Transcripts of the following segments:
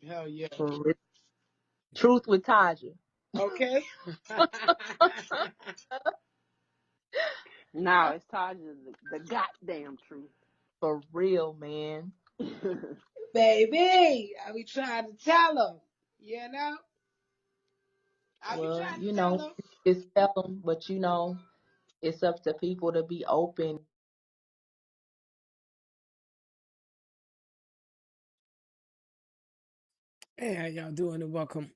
Hell yeah. For real. Truth with Taja. Okay. Now it's Taj the goddamn truth. For real, man. Baby, I be trying to tell them. You know? I be Well, trying to tell them. it's tell 'em, but it's up to people to be open. Hey, how y'all doing and welcome.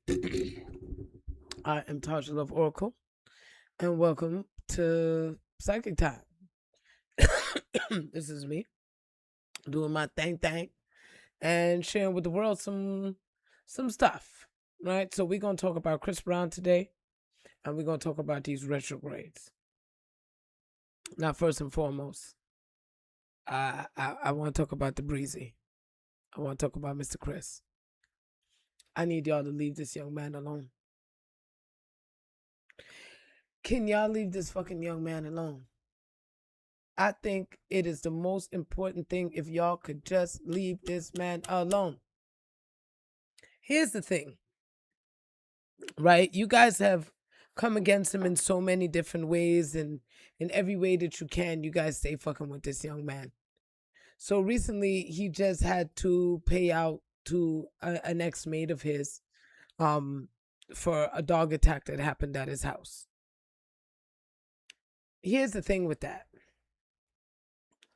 I am taujaloveoracle and welcome to Psychic Time. This is me doing my thing and sharing with the world some stuff, right? So we're gonna talk about Chris Brown today, and we're gonna talk about these retrogrades. Now, first and foremost, I want to talk about the breezy. I want to talk about Mr. Chris. I need y'all to leave this young man alone. Can y'all leave this fucking young man alone? I think it is the most important thing if y'all could just leave this man alone. Here's the thing, right? You guys have come against him in so many different ways, and in every way that you can, you guys stay fucking with this young man. So recently, he just had to pay out to an ex-mate of his for a dog attack that happened at his house. Here's the thing with that.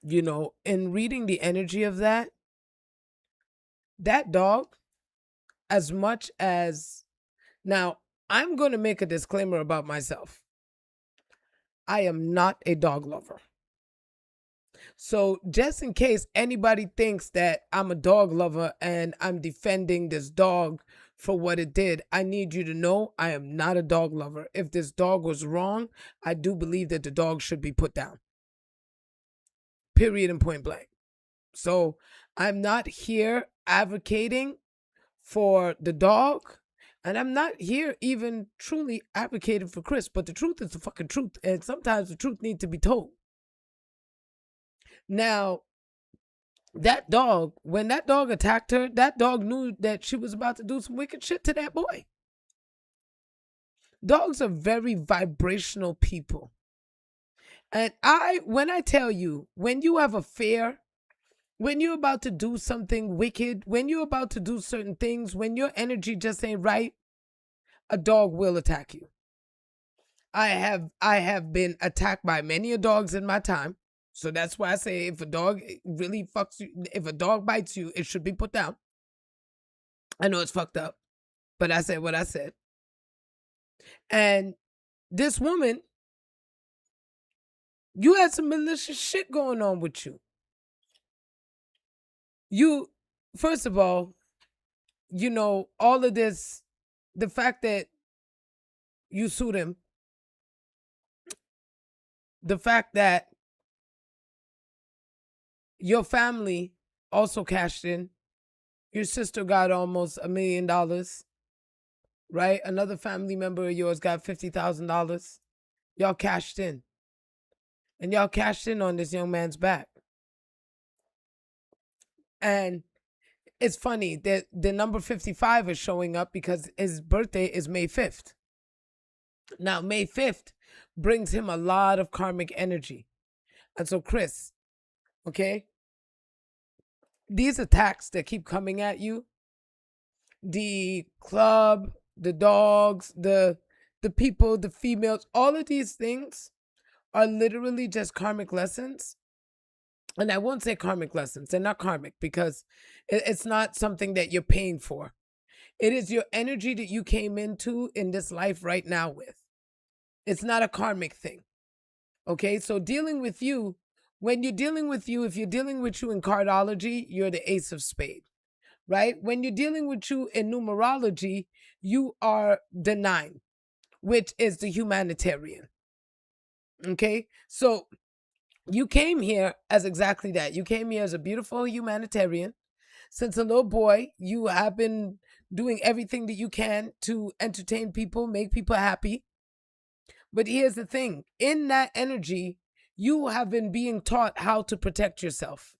In reading the energy of that dog, as much as now, I'm going to make a disclaimer about myself. I am not a dog lover. So just in case anybody thinks that I'm a dog lover and I'm defending this dog for what it did, I need you to know I am not a dog lover. If this dog was wrong, I do believe that the dog should be put down. Period and point blank. So I'm not here advocating for the dog, and I'm not here even truly advocating for Chris, but the truth is the fucking truth, and sometimes the truth needs to be told. Now, that dog, when that dog attacked her, that dog knew that she was about to do some wicked shit to that boy. Dogs are very vibrational people. And when I tell you, when you have a fear, when you're about to do something wicked, when you're about to do certain things, when your energy just ain't right, a dog will attack you. I have been attacked by many dogs in my time. So that's why I say if a dog really fucks you, if a dog bites you, it should be put down. I know it's fucked up, but I said what I said. And this woman, you had some malicious shit going on with you. First of all, all of this, the fact that you sued him, the fact that your family also cashed in, your sister got almost $1 million, right? Another family member of yours got $50,000. Y'all cashed in. And y'all cashed in on this young man's back. And it's funny that the number 55 is showing up because his birthday is May 5th. Now, May 5th brings him a lot of karmic energy. And so, Chris, okay, these attacks that keep coming at you, the club, the dogs, the people, the females, all of these things are literally just karmic lessons. And I won't say karmic lessons. They're not karmic because it's not something that you're paying for. It is your energy that you came into in this life right now with. It's not a karmic thing. Okay, so dealing with you, when you're dealing with you, if you're dealing with you in cardology, you're the ace of spades, right? When you're dealing with you in numerology, you are the 9, which is the humanitarian. Okay, so you came here as exactly that. You came here as a beautiful humanitarian. Since a little boy, you have been doing everything that you can to entertain people, make people happy. But here's the thing. In that energy, you have been being taught how to protect yourself.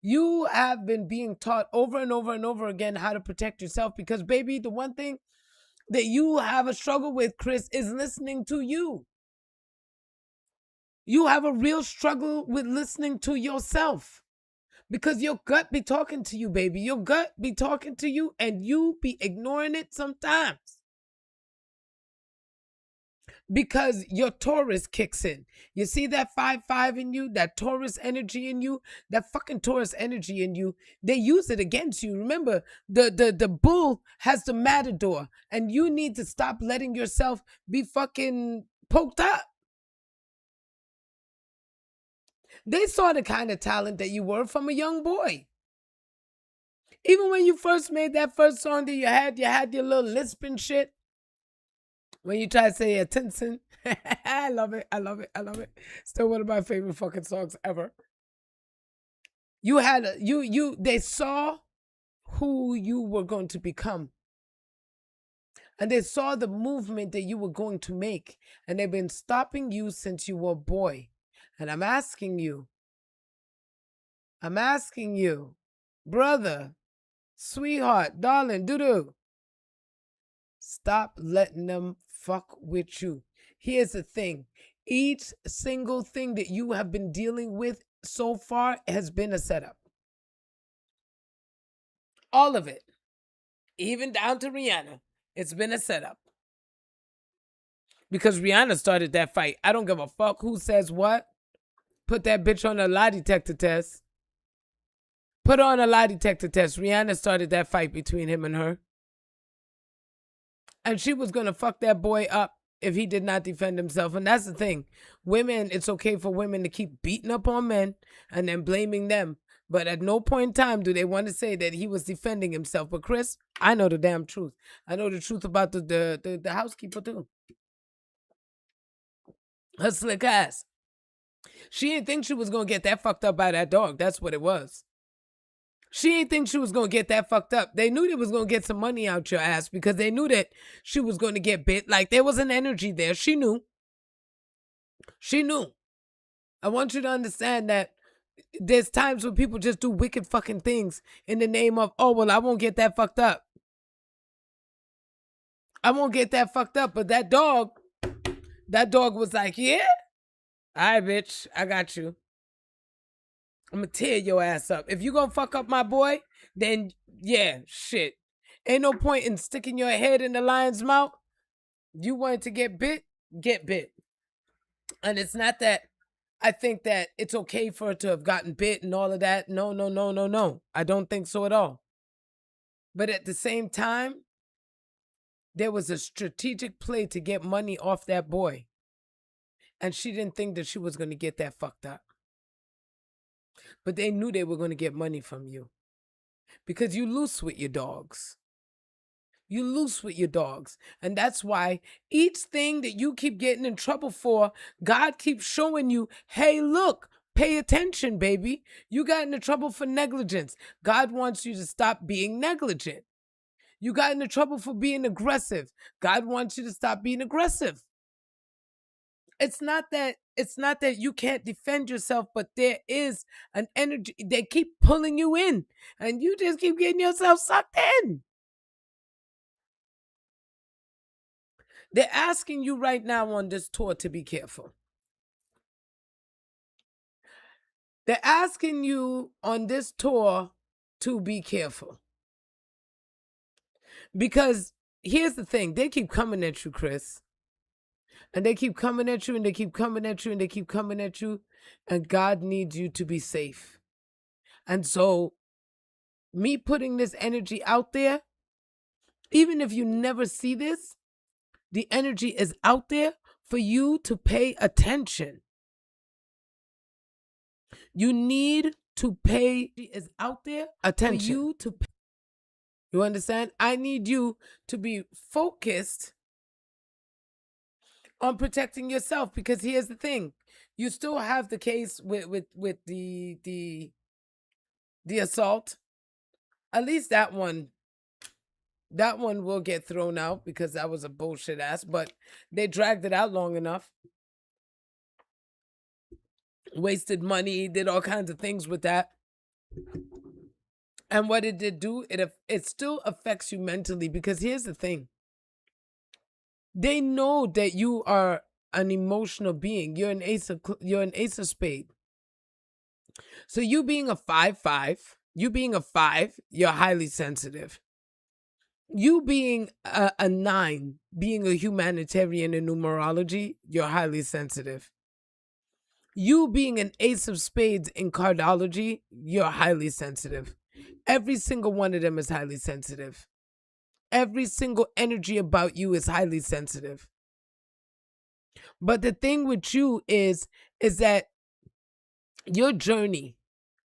You have been being taught over and over and over again how to protect yourself because, baby, the one thing that you have a struggle with, Chris, is listening to you. You have a real struggle with listening to yourself because your gut be talking to you, baby. Your gut be talking to you and you be ignoring it sometimes. Because your Taurus kicks in. You see that 5-5 in you, that Taurus energy in you, that fucking Taurus energy in you, they use it against you. Remember, the bull has the matador, and you need to stop letting yourself be fucking poked up. They saw the kind of talent that you were from a young boy. Even when you first made that first song that you had your little lisp and shit. When you try to say attention, I love it. I love it. I love it. Still one of my favorite fucking songs ever. You had they saw who you were going to become. And they saw the movement that you were going to make. And they've been stopping you since you were a boy. And I'm asking you, brother, sweetheart, darling, doo-doo, stop letting them fuck with you. Here's the thing. Each single thing that you have been dealing with so far has been a setup. All of it. Even down to Rihanna. It's been a setup. Because Rihanna started that fight. I don't give a fuck who says what. Put that bitch on a lie detector test. Put her on a lie detector test. Rihanna started that fight between him and her. And she was going to fuck that boy up if he did not defend himself. And that's the thing. Women, it's okay for women to keep beating up on men and then blaming them. But at no point in time do they want to say that he was defending himself. But Chris, I know the damn truth. I know the truth about the housekeeper too. Her slick ass. She didn't think she was going to get that fucked up by that dog. That's what it was. She didn't think she was going to get that fucked up. They knew they was going to get some money out your ass because they knew that she was going to get bit. Like, there was an energy there. She knew. She knew. I want you to understand that there's times when people just do wicked fucking things in the name of, oh, well, I won't get that fucked up. I won't get that fucked up. But that dog was like, yeah? All right, bitch, I got you. I'm gonna tear your ass up. If you gonna fuck up my boy, then yeah, shit. Ain't no point in sticking your head in the lion's mouth. You wanted to get bit, get bit. And it's not that I think that it's okay for her to have gotten bit and all of that. No. I don't think so at all. But at the same time, there was a strategic play to get money off that boy. And she didn't think that she was gonna get that fucked up. But they knew they were going to get money from you because you loose with your dogs. You loose with your dogs. And that's why each thing that you keep getting in trouble for, God keeps showing you, hey, look, pay attention, baby. You got into trouble for negligence. God wants you to stop being negligent. You got into trouble for being aggressive. God wants you to stop being aggressive. It's not that you can't defend yourself, but there is an energy. They keep pulling you in, and you just keep getting yourself sucked in. They're asking you right now on this tour to be careful. They're asking you on this tour to be careful. Because here's the thing. They keep coming at you, Chris. And they keep coming at you, and they keep coming at you, and they keep coming at you. And God needs you to be safe. And so, me putting this energy out there, even if you never see this, the energy is out there for you to pay attention. You need to pay, is out there attention. For you to pay. You understand? I need you to be focused on protecting yourself, because here's the thing. You still have the case with the assault. At least that one will get thrown out because that was a bullshit ass, but they dragged it out long enough. Wasted money, did all kinds of things with that. And what it did do, it still affects you mentally, because here's the thing. They know that you are an emotional being. You're an ace of spade. So you being a 5-5, you being a 5, you're highly sensitive. You being a 9, being a humanitarian in numerology, you're highly sensitive. You being an ace of spades in cardology, you're highly sensitive. Every single one of them is highly sensitive. Every single energy about you is highly sensitive. But the thing with you is that your journey,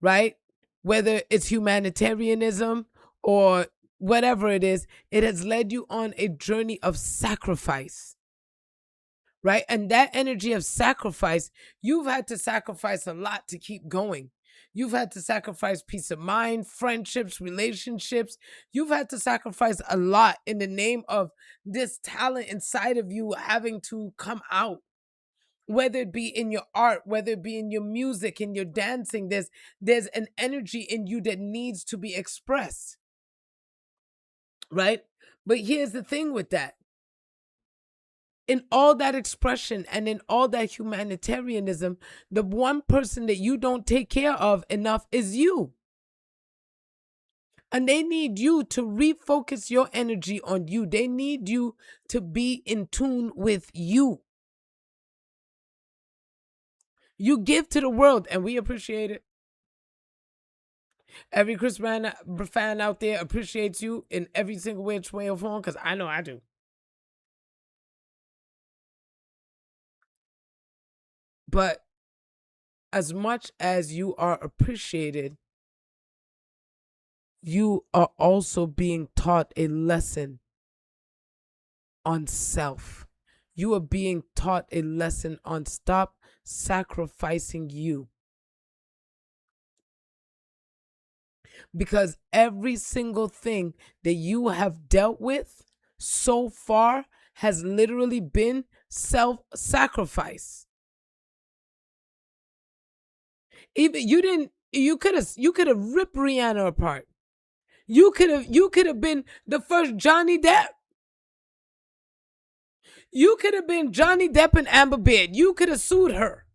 right? Whether it's humanitarianism or whatever it is, it has led you on a journey of sacrifice, right? And that energy of sacrifice, you've had to sacrifice a lot to keep going. You've had to sacrifice peace of mind, friendships, relationships. You've had to sacrifice a lot in the name of this talent inside of you having to come out. Whether it be in your art, whether it be in your music, in your dancing, there's an energy in you that needs to be expressed, right? But here's the thing with that. In all that expression and in all that humanitarianism, the one person that you don't take care of enough is you. And they need you to refocus your energy on you. They need you to be in tune with you. You give to the world, and we appreciate it. Every Chris Brown fan out there appreciates you in every single way or form, because I know I do. But as much as you are appreciated, you are also being taught a lesson on self. You are being taught a lesson on stop sacrificing you. Because every single thing that you have dealt with so far has literally been self-sacrifice. Even you could have ripped Rihanna apart. You could have been the first Johnny Depp. You could have been Johnny Depp and Amber Beard. You could have sued her.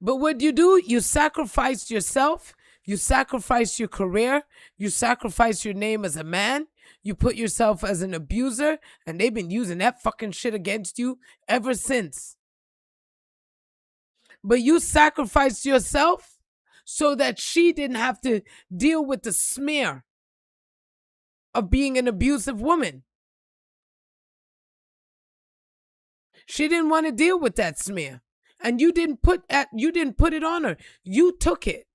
But what do? You sacrificed yourself. You sacrificed your career. You sacrificed your name as a man. You put yourself as an abuser, and they've been using that fucking shit against you ever since. But you sacrificed yourself so that she didn't have to deal with the smear of being an abusive woman. She didn't want to deal with that smear. And you didn't put it on her. You took it.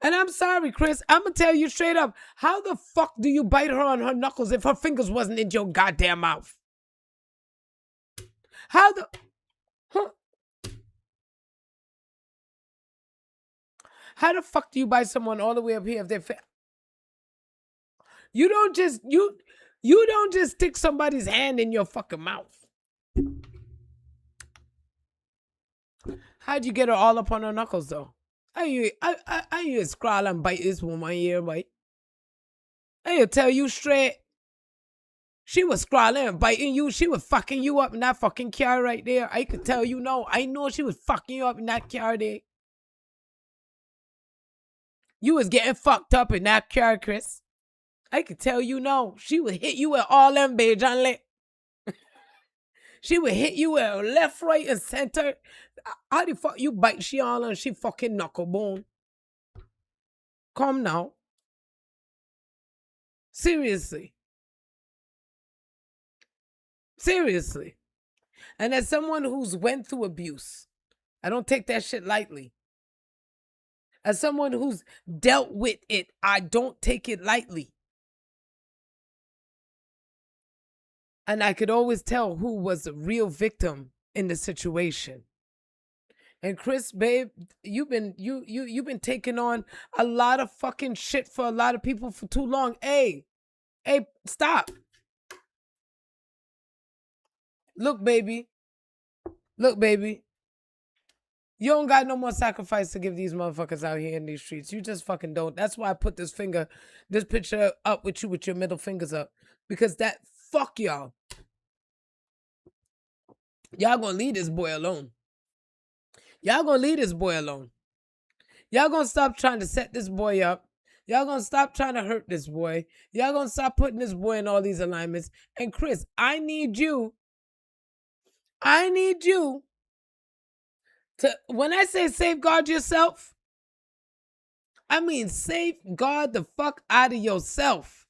And I'm sorry, Chris. I'm going to tell you straight up. How the fuck do you bite her on her knuckles if her fingers wasn't in your goddamn mouth? How the... Huh? How the fuck do you bite someone all the way up here if they're... You don't just... You don't just stick somebody's hand in your fucking mouth. How'd you get her all up on her knuckles, though? I you scroll and bite this woman here, boy. I tell you straight. She was scrawling and biting you. She was fucking you up in that fucking car right there. I could tell you no. I know she was fucking you up in that car there. You was getting fucked up in that car, Chris. I could tell you no. She would hit you with all them beige and lit. She would hit you with left, right, and center. How the fuck you bite she all and she fucking knuckle bone? Come now. Seriously. Seriously. And as someone who's went through abuse, I don't take that shit lightly. As someone who's dealt with it, I don't take it lightly. And I could always tell who was the real victim in the situation. And Chris, babe, you've been taking on a lot of fucking shit for a lot of people for too long. Hey, stop. Look, baby. You don't got no more sacrifice to give these motherfuckers out here in these streets. You just fucking don't. That's why I put this picture up with you with your middle fingers up. Because fuck y'all. Y'all gonna leave this boy alone. Y'all gonna leave this boy alone. Y'all gonna stop trying to set this boy up. Y'all gonna stop trying to hurt this boy. Y'all gonna stop putting this boy in all these alignments. And Chris, I need you to, when I say safeguard yourself, I mean safeguard the fuck out of yourself.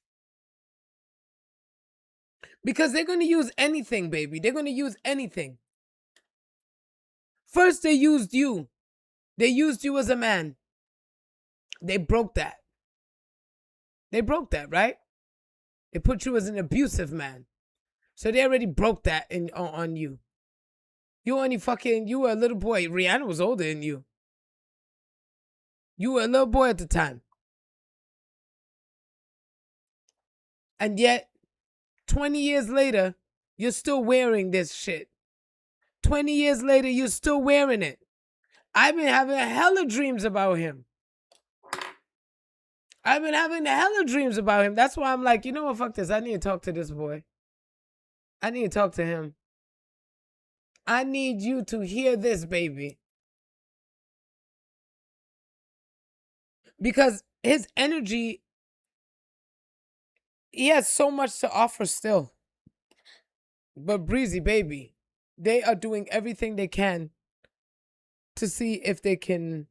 Because they're gonna use anything, baby. They're gonna use anything. First, they used you. They used you as a man. They broke that. They broke that, right? They put you as an abusive man. So they already broke that on you. You were a little boy. Rihanna was older than you. You were a little boy at the time. And yet, 20 years later, you're still wearing this shit. 20 years later, you're still wearing it. I've been having hella dreams about him. That's why I'm like, you know what, fuck this. I need to talk to this boy. I need to talk to him. I need you to hear this, baby. Because his energy, he has so much to offer still. But Breezy, baby, they are doing everything they can to see if they can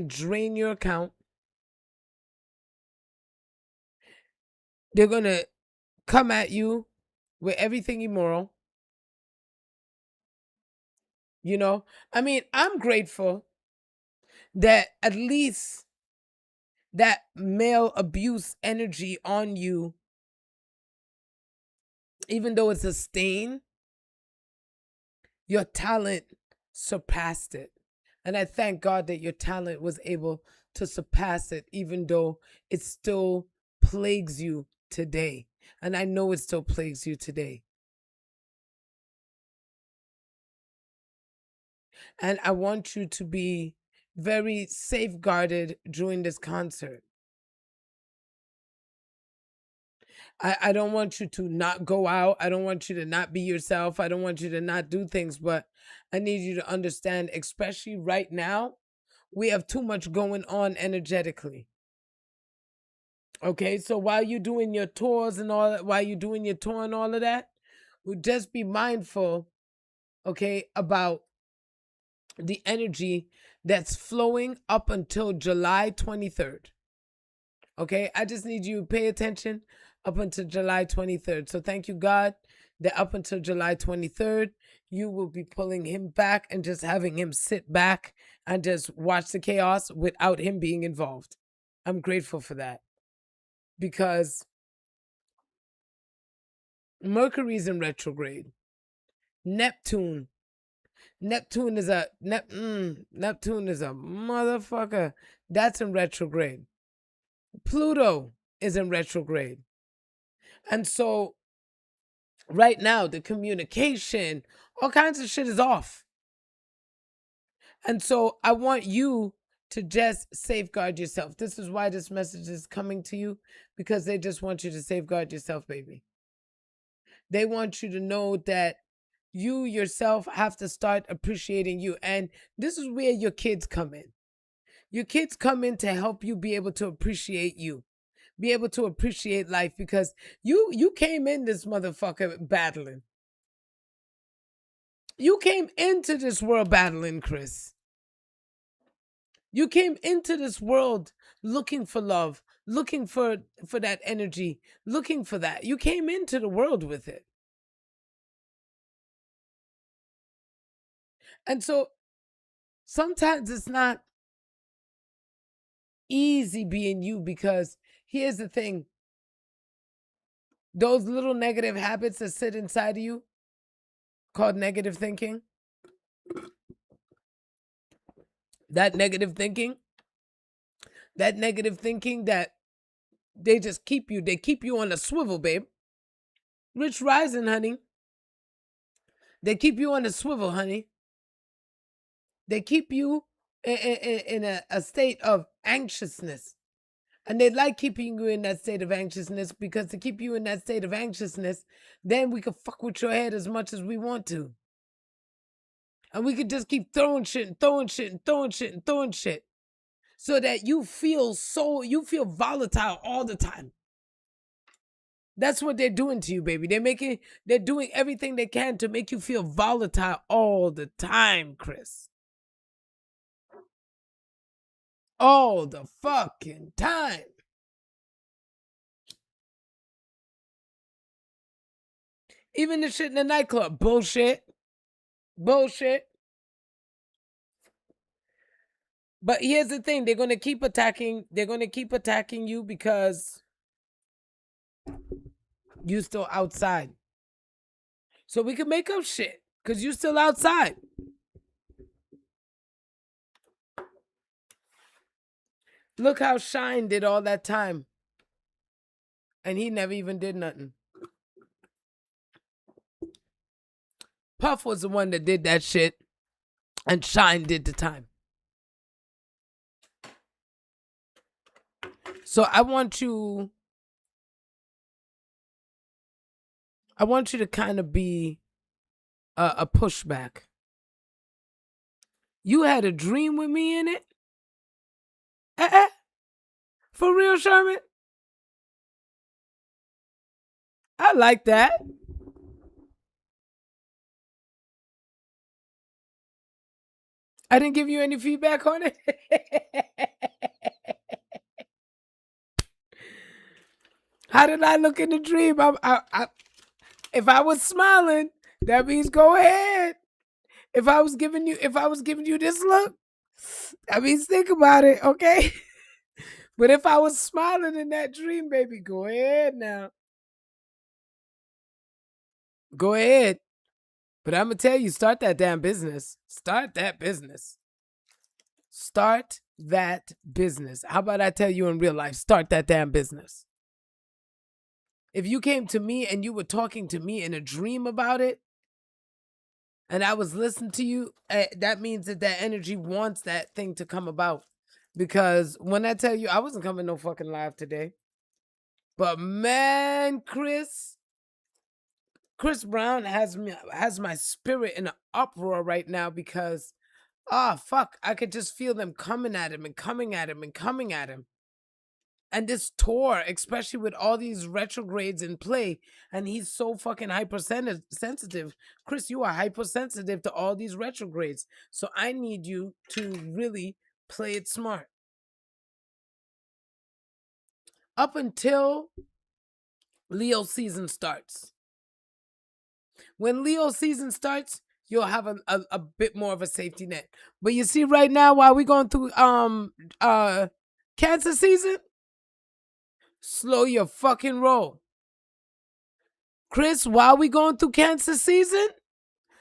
drain your account. They're going to come at you with everything immoral. You know, I mean, I'm grateful that at least that male abuse energy on you, even though it's a stain, your talent surpassed it. And I thank God that your talent was able to surpass it, even though it still plagues you today. And I know it still plagues you today. And I want you to be very safeguarded during this concert. I don't want you to not go out. I don't want you to not be yourself. I don't want you to not do things, but I need you to understand, especially right now, we have too much going on energetically. Okay, so while you're doing your tours and all that, just be mindful, okay, about the energy that's flowing up until July 23rd. Okay, I just need you to pay attention up until July 23rd. So thank you, God, that up until July 23rd, you will be pulling him back and just having him sit back and just watch the chaos without him being involved. I'm grateful for that. Because Mercury's in retrograde. Neptune is a motherfucker. That's in retrograde. Pluto is in retrograde. And so right now the communication, all kinds of shit is off. And so I want you to just safeguard yourself. This is why this message is coming to you, because they just want you to safeguard yourself, baby. They want you to know that you yourself have to start appreciating you. And this is where your kids come in. Your kids come in to help you be able to appreciate you, be able to appreciate life, because you came in this motherfucker battling. You came into this world battling, Chris. You came into this world looking for love, looking for that energy, looking for that. You came into the world with it. And so sometimes it's not easy being you, because here's the thing. Those little negative habits that sit inside of you, called negative thinking, that negative thinking that they just keep you on a swivel, babe. Rich rising, honey. They keep you on a swivel, honey. They keep you in a state of anxiousness. And they like keeping you in that state of anxiousness because to keep you in that state of anxiousness, then we can fuck with your head as much as we want to. And we could just keep throwing shit and throwing shit and throwing shit and throwing shit. So that you feel volatile all the time. That's what they're doing to you, baby. They're doing everything they can to make you feel volatile all the time, Chris. All the fucking time. Even the shit in the nightclub. Bullshit. Bullshit. But here's the thing. They're going to keep attacking you because you still outside. So we can make up shit because you still outside. Look how Shine did all that time. And he never even did nothing. Puff was the one that did that shit. And Shine did the time. So I want you to kind of be a pushback. You had a dream with me in it? For real, Sherman? I like that. I didn't give you any feedback on it. How did I look in the dream? If I was smiling, that means go ahead. If I was giving you this look, that means think about it, okay? But if I was smiling in that dream, baby, go ahead now. Go ahead. But I'm going to tell you, start that damn business. Start that business. Start that business. How about I tell you in real life, start that damn business. If you came to me and you were talking to me in a dream about it, and I was listening to you, that means that energy wants that thing to come about. Because when I tell you, I wasn't coming no fucking live today. But man, Chris Brown has my spirit in an uproar right now because, fuck, I could just feel them coming at him and coming at him and coming at him. And this tour, especially with all these retrogrades in play, and he's so fucking hypersensitive. Chris, you are hypersensitive to all these retrogrades. So I need you to really play it smart. Up until Leo season starts. When Leo season starts, you'll have a bit more of a safety net. But you see right now, while we're going through Cancer season, slow your fucking roll. Chris, while we going through Cancer season,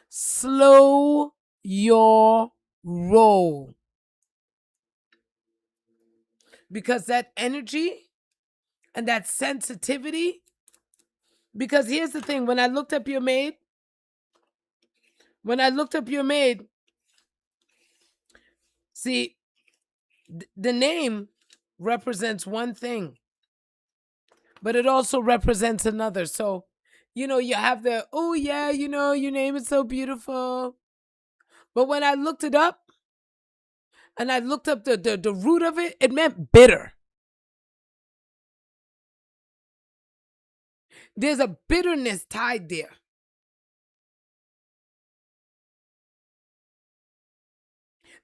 slow your roll. Because that energy and that sensitivity, because here's the thing, when I looked up your maid, see, the name represents one thing, but it also represents another. So, you have the, oh yeah, your name is so beautiful. But when I looked it up, and I looked up the root of it, it meant bitter. There's a bitterness tied there.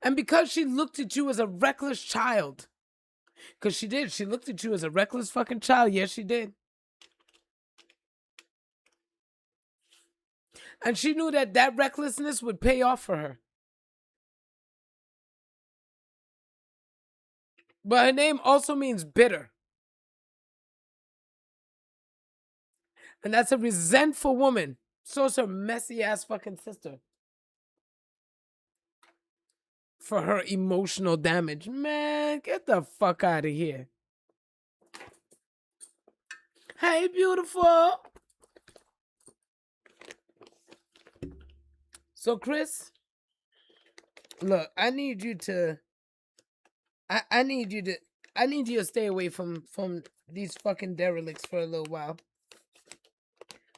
And because she looked at you as a reckless child, because she did, she looked at you as a reckless fucking child. Yes, she did. And she knew that recklessness would pay off for her. But her name also means bitter. And that's a resentful woman. So it's her messy ass fucking sister. For her emotional damage. Man, get the fuck out of here. Hey, beautiful. So, Chris, look, I need you to stay away from these fucking derelicts for a little while.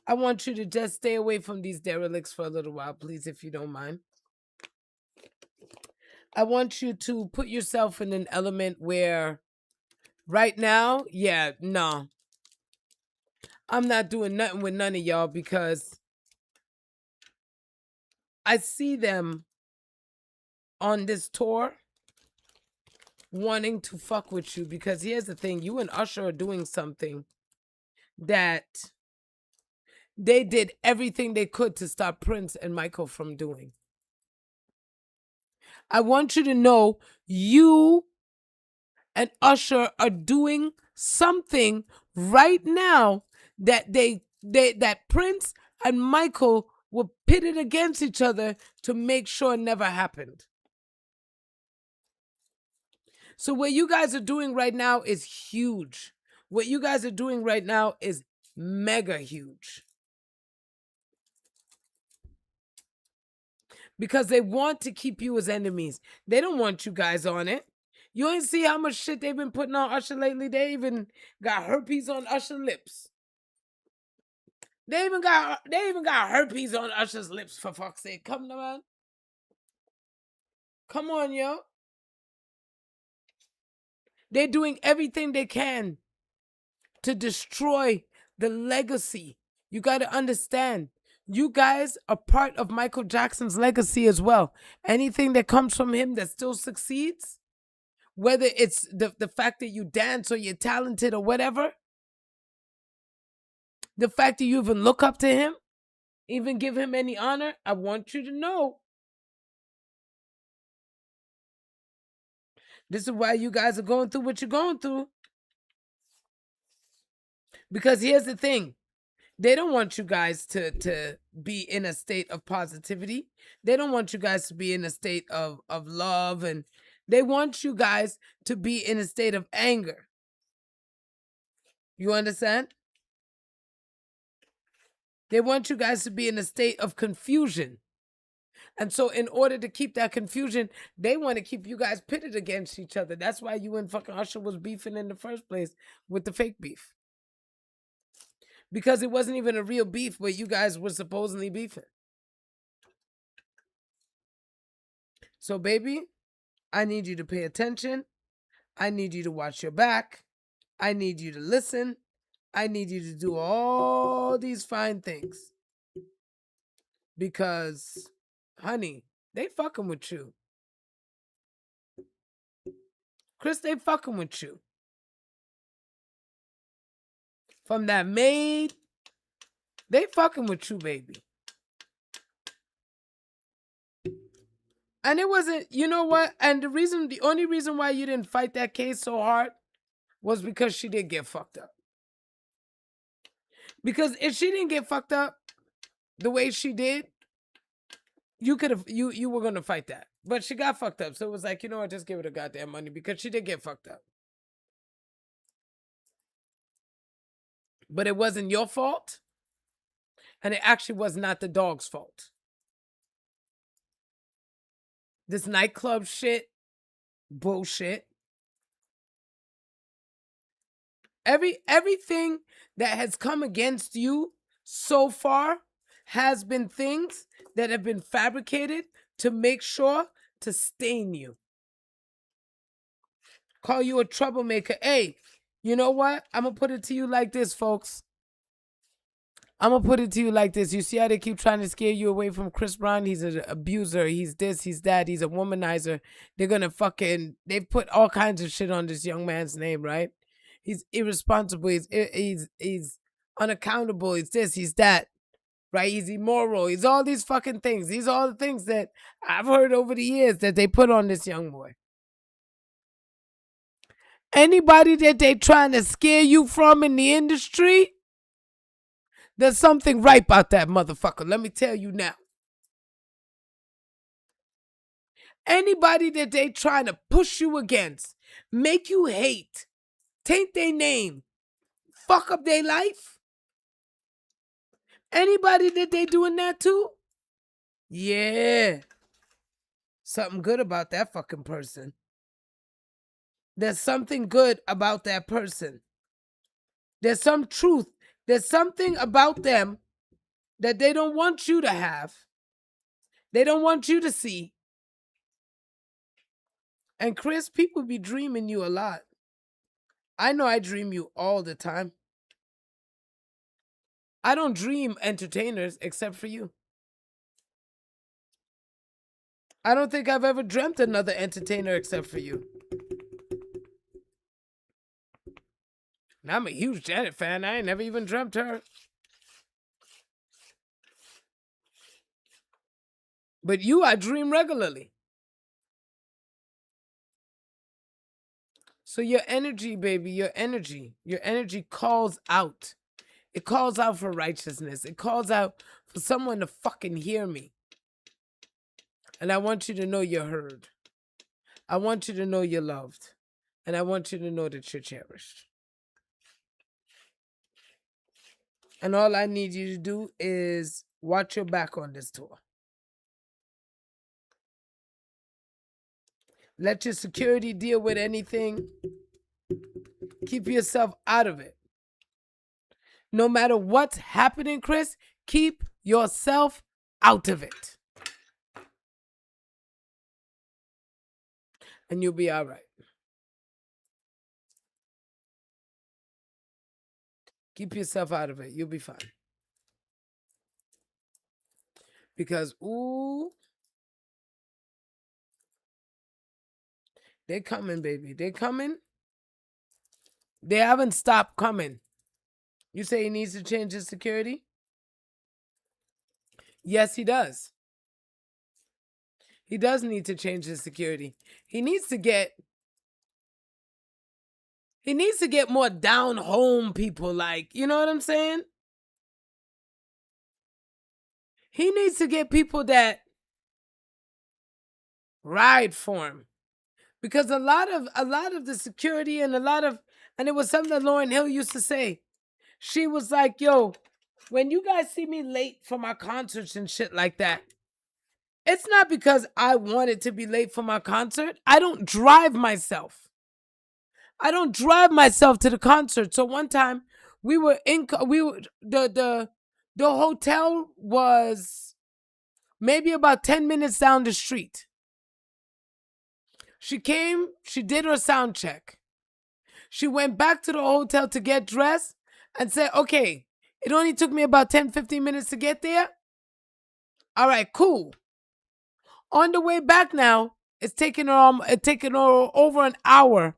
I want you to just stay away from these derelicts for a little while, please, if you don't mind. I want you to put yourself in an element where right now, yeah, no. I'm not doing nothing with none of y'all because I see them on this tour wanting to fuck with you, because here's the thing, you and Usher are doing something that they did everything they could to stop Prince and Michael from doing. I want you to know you and Usher are doing something right now that that Prince and Michael were pitted against each other to make sure it never happened. So what you guys are doing right now is huge. What you guys are doing right now is mega huge. Because they want to keep you as enemies. They don't want you guys on it. You ain't see how much shit they've been putting on Usher lately? They even got herpes on Usher's lips. They even got herpes on Usher's lips, for fuck's sake. Come on, man. Come on, yo. They're doing everything they can to destroy the legacy. You got to understand. You guys are part of Michael Jackson's legacy as well. Anything that comes from him that still succeeds, whether it's the fact that you dance or you're talented or whatever, the fact that you even look up to him, even give him any honor, I want you to know. This is why you guys are going through what you're going through. Because here's the thing. They don't want you guys to be in a state of positivity. They don't want you guys to be in a state of love. And they want you guys to be in a state of anger. You understand? They want you guys to be in a state of confusion. And so in order to keep that confusion, they want to keep you guys pitted against each other. That's why you and fucking Usher was beefing in the first place with the fake beef. Because it wasn't even a real beef where you guys were supposedly beefing. So, baby, I need you to pay attention. I need you to watch your back. I need you to listen. I need you to do all these fine things. Because, honey, they fucking with you. Chris, they fucking with you. From that maid, they fucking with you, baby. And it wasn't, you know what? And the only reason why you didn't fight that case so hard was because she did get fucked up. Because if she didn't get fucked up the way she did, you were gonna fight that. But she got fucked up. So it was like, you know what, just give her the goddamn money, because she did get fucked up. But it wasn't your fault. And it actually was not the dog's fault. This nightclub shit, bullshit. Everything that has come against you so far has been things that have been fabricated to make sure to stain you. Call you a troublemaker. Hey, you know what? I'm going to put it to you like this, folks. I'm going to put it to you like this. You see how they keep trying to scare you away from Chris Brown? He's an abuser. He's this, he's that. He's a womanizer. They're going to they've put all kinds of shit on this young man's name, right? He's irresponsible. He's unaccountable. He's this, he's that, right? He's immoral. He's all these fucking things. These are all the things that I've heard over the years that they put on this young boy. Anybody that they trying to scare you from in the industry, there's something right about that motherfucker. Let me tell you now. Anybody that they trying to push you against, make you hate, taint their name, fuck up their life. Anybody that they doing that to, Yeah. Something good about that fucking person. There's something good about that person. There's some truth. There's something about them that they don't want you to have. They don't want you to see. And Chris, people be dreaming you a lot. I know I dream you all the time. I don't dream entertainers except for you. I don't think I've ever dreamt another entertainer except for you. And I'm a huge Janet fan. I ain't never even dreamt her. But you, I dream regularly. So your energy, baby, your energy calls out. It calls out for righteousness. It calls out for someone to fucking hear me. And I want you to know you're heard. I want you to know you're loved. And I want you to know that you're cherished. And all I need you to do is watch your back on this tour. Let your security deal with anything. Keep yourself out of it. No matter what's happening, Chris, keep yourself out of it. And you'll be all right. Keep yourself out of it. You'll be fine. Because, ooh, they're coming, baby. They're coming. They haven't stopped coming. You say he needs to change his security? Yes, he does. He does need to change his security. He needs to get more down home people, like, you know what I'm saying? He needs to get people that ride for him. Because a lot of the security and it was something that Lauryn Hill used to say. She was like, yo, when you guys see me late for my concerts and shit like that, it's not because I wanted to be late for my concert. I don't drive myself. To the concert. So one time the hotel was maybe about 10 minutes down the street. She came, she did her sound check. She went back to the hotel to get dressed and said, okay, it only took me about 10, 15 minutes to get there. All right, cool. On the way back now, it's taking her over an hour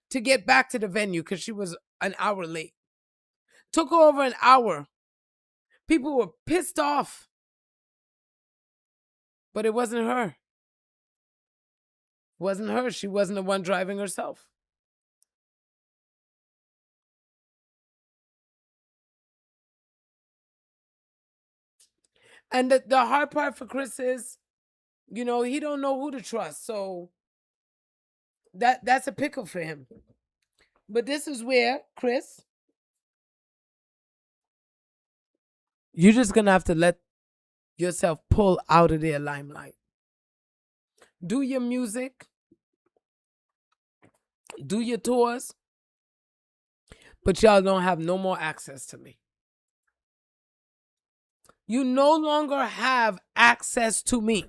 to get back to the venue because she was an hour late. Took her over an hour. People were pissed off. But it wasn't her. It wasn't her. She wasn't the one driving herself. And the hard part for Chris is, you know, he don't know who to trust. So that's a pickle for him. But this is where, Chris, you're just going to have to let yourself pull out of their limelight. Do your music. Do your tours. But y'all don't have no more access to me. You no longer have access to me.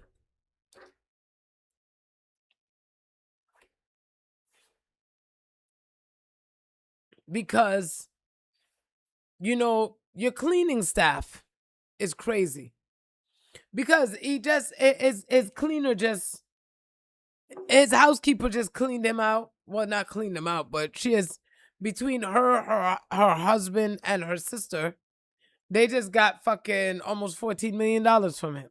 Because, you know, your cleaning staff is crazy. Because his housekeeper just cleaned him out. Well, not cleaned him out, but she is, between her husband and her sister, they just got fucking almost $14 million from him.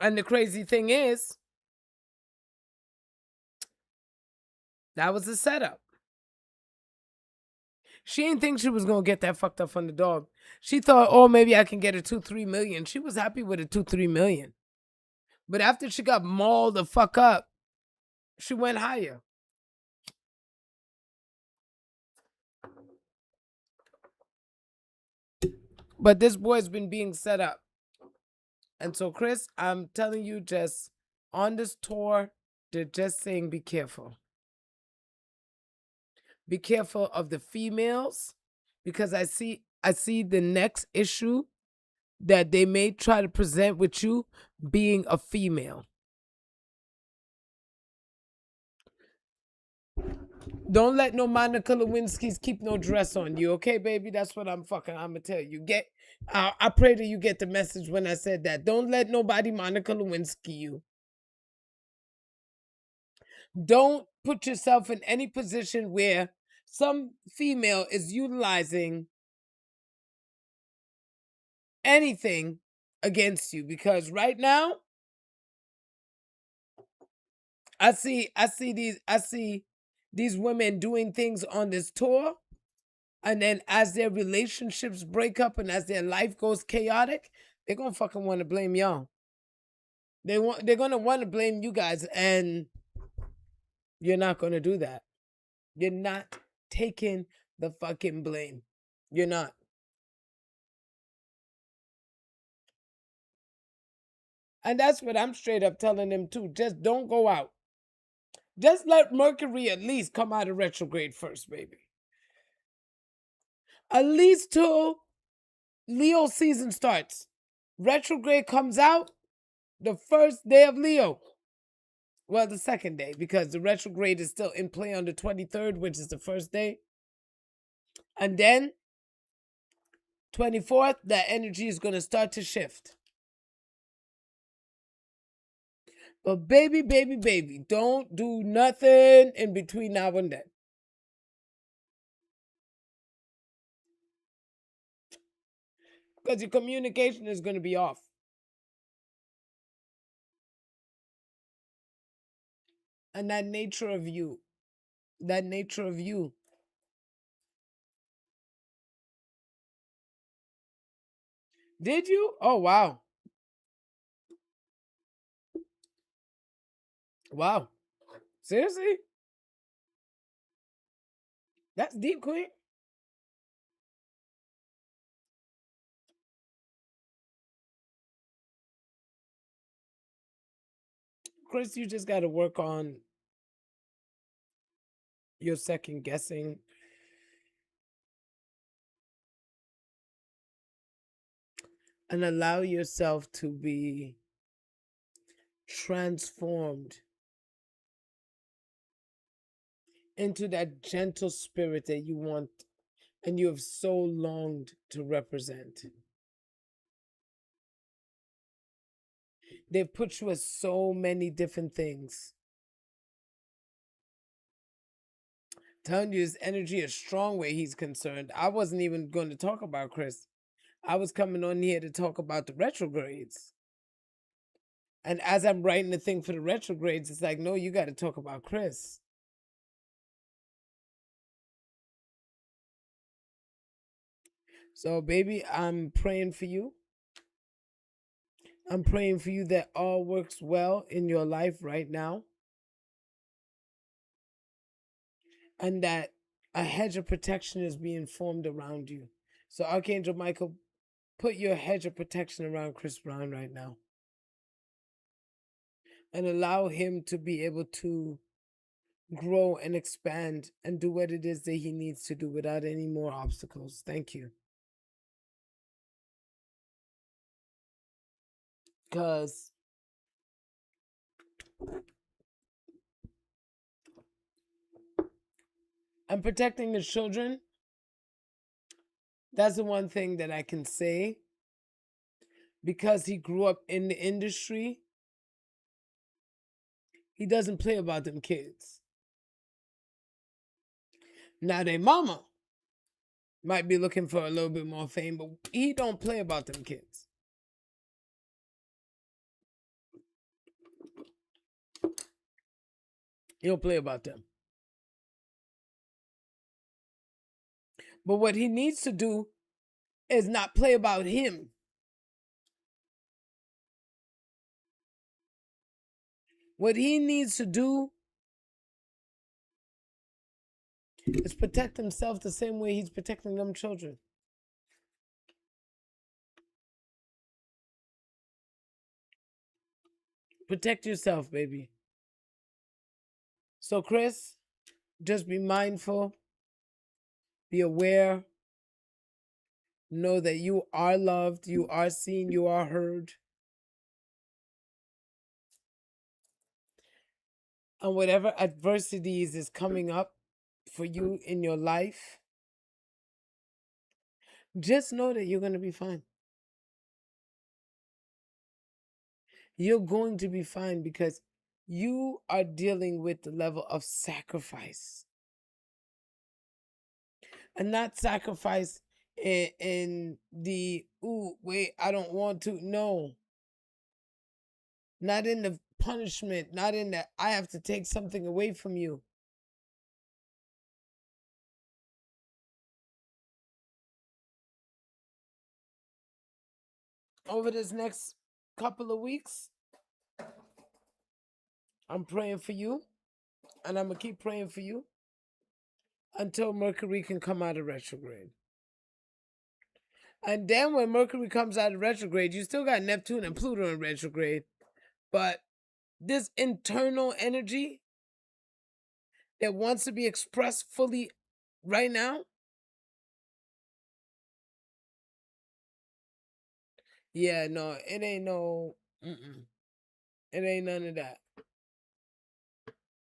And the crazy thing is, that was the setup. She didn't think she was going to get that fucked up from the dog. She thought, oh, maybe I can get a 2-3 million. She was happy with a 2-3 million. But after she got mauled the fuck up, she went higher. But this boy's been being set up. And so, Chris, I'm telling you, just on this tour, they're just saying be careful. Be careful of the females, because I see the next issue that they may try to present with you being a female. Don't let no Monica Lewinsky's keep no dress on you, okay, baby? That's what I'm gonna tell you. I pray that you get the message when I said that. Don't let nobody Monica Lewinsky you. Don't put yourself in any position where some female is utilizing anything against you, because right now I see these women doing things on this tour, and then as their relationships break up and as their life goes chaotic, they're gonna fucking want to blame y'all. They're gonna want to blame you guys, and you're not gonna do that. You're not taking the fucking blame. You're not. And that's what I'm straight up telling them too. Just don't go out. Just let Mercury at least come out of retrograde first, baby. At least till Leo season starts. Retrograde comes out the first day of Leo. Well, the second day, because the retrograde is still in play on the 23rd, which is the first day. And then 24th, that energy is going to start to shift. But baby, don't do nothing in between now and then. Because your communication is going to be off. And that nature of you. Did you? Oh, wow. Wow. Seriously? That's deep, Queen. Chris, you just got to work on your second guessing. And allow yourself to be transformed into that gentle spirit that you want and you have so longed to represent. They've put you as so many different things. Telling you his energy is strong where he's concerned. I wasn't even going to talk about Chris. I was coming on here to talk about the retrogrades. And as I'm writing the thing for the retrogrades, it's like, no, you got to talk about Chris. So, baby, I'm praying for you. I'm praying for you that all works well in your life right now. And that a hedge of protection is being formed around you. So, Archangel Michael, put your hedge of protection around Chris Brown right now. And allow him to be able to grow and expand and do what it is that he needs to do without any more obstacles. Thank you. Because I'm protecting the children. That's the one thing that I can say. Because he grew up in the industry, he doesn't play about them kids. Now, their mama might be looking for a little bit more fame, but he don't play about them kids. He don't play about them. But what he needs to do is not play about him. What he needs to do is protect himself the same way he's protecting them children. Protect yourself, baby. So, Chris, just be mindful, be aware, know that you are loved, you are seen, you are heard. And whatever adversities is coming up for you in your life, just know that you're going to be fine. You're going to be fine because you are dealing with the level of sacrifice. And not sacrifice in the, ooh, wait, I don't want to. No. Not in the punishment, not in the, I have to take something away from you. Over this next couple of weeks, I'm praying for you, and I'm going to keep praying for you until Mercury can come out of retrograde. And then when Mercury comes out of retrograde, you still got Neptune and Pluto in retrograde. But this internal energy that wants to be expressed fully right now, yeah, no, it ain't no, it ain't none of that.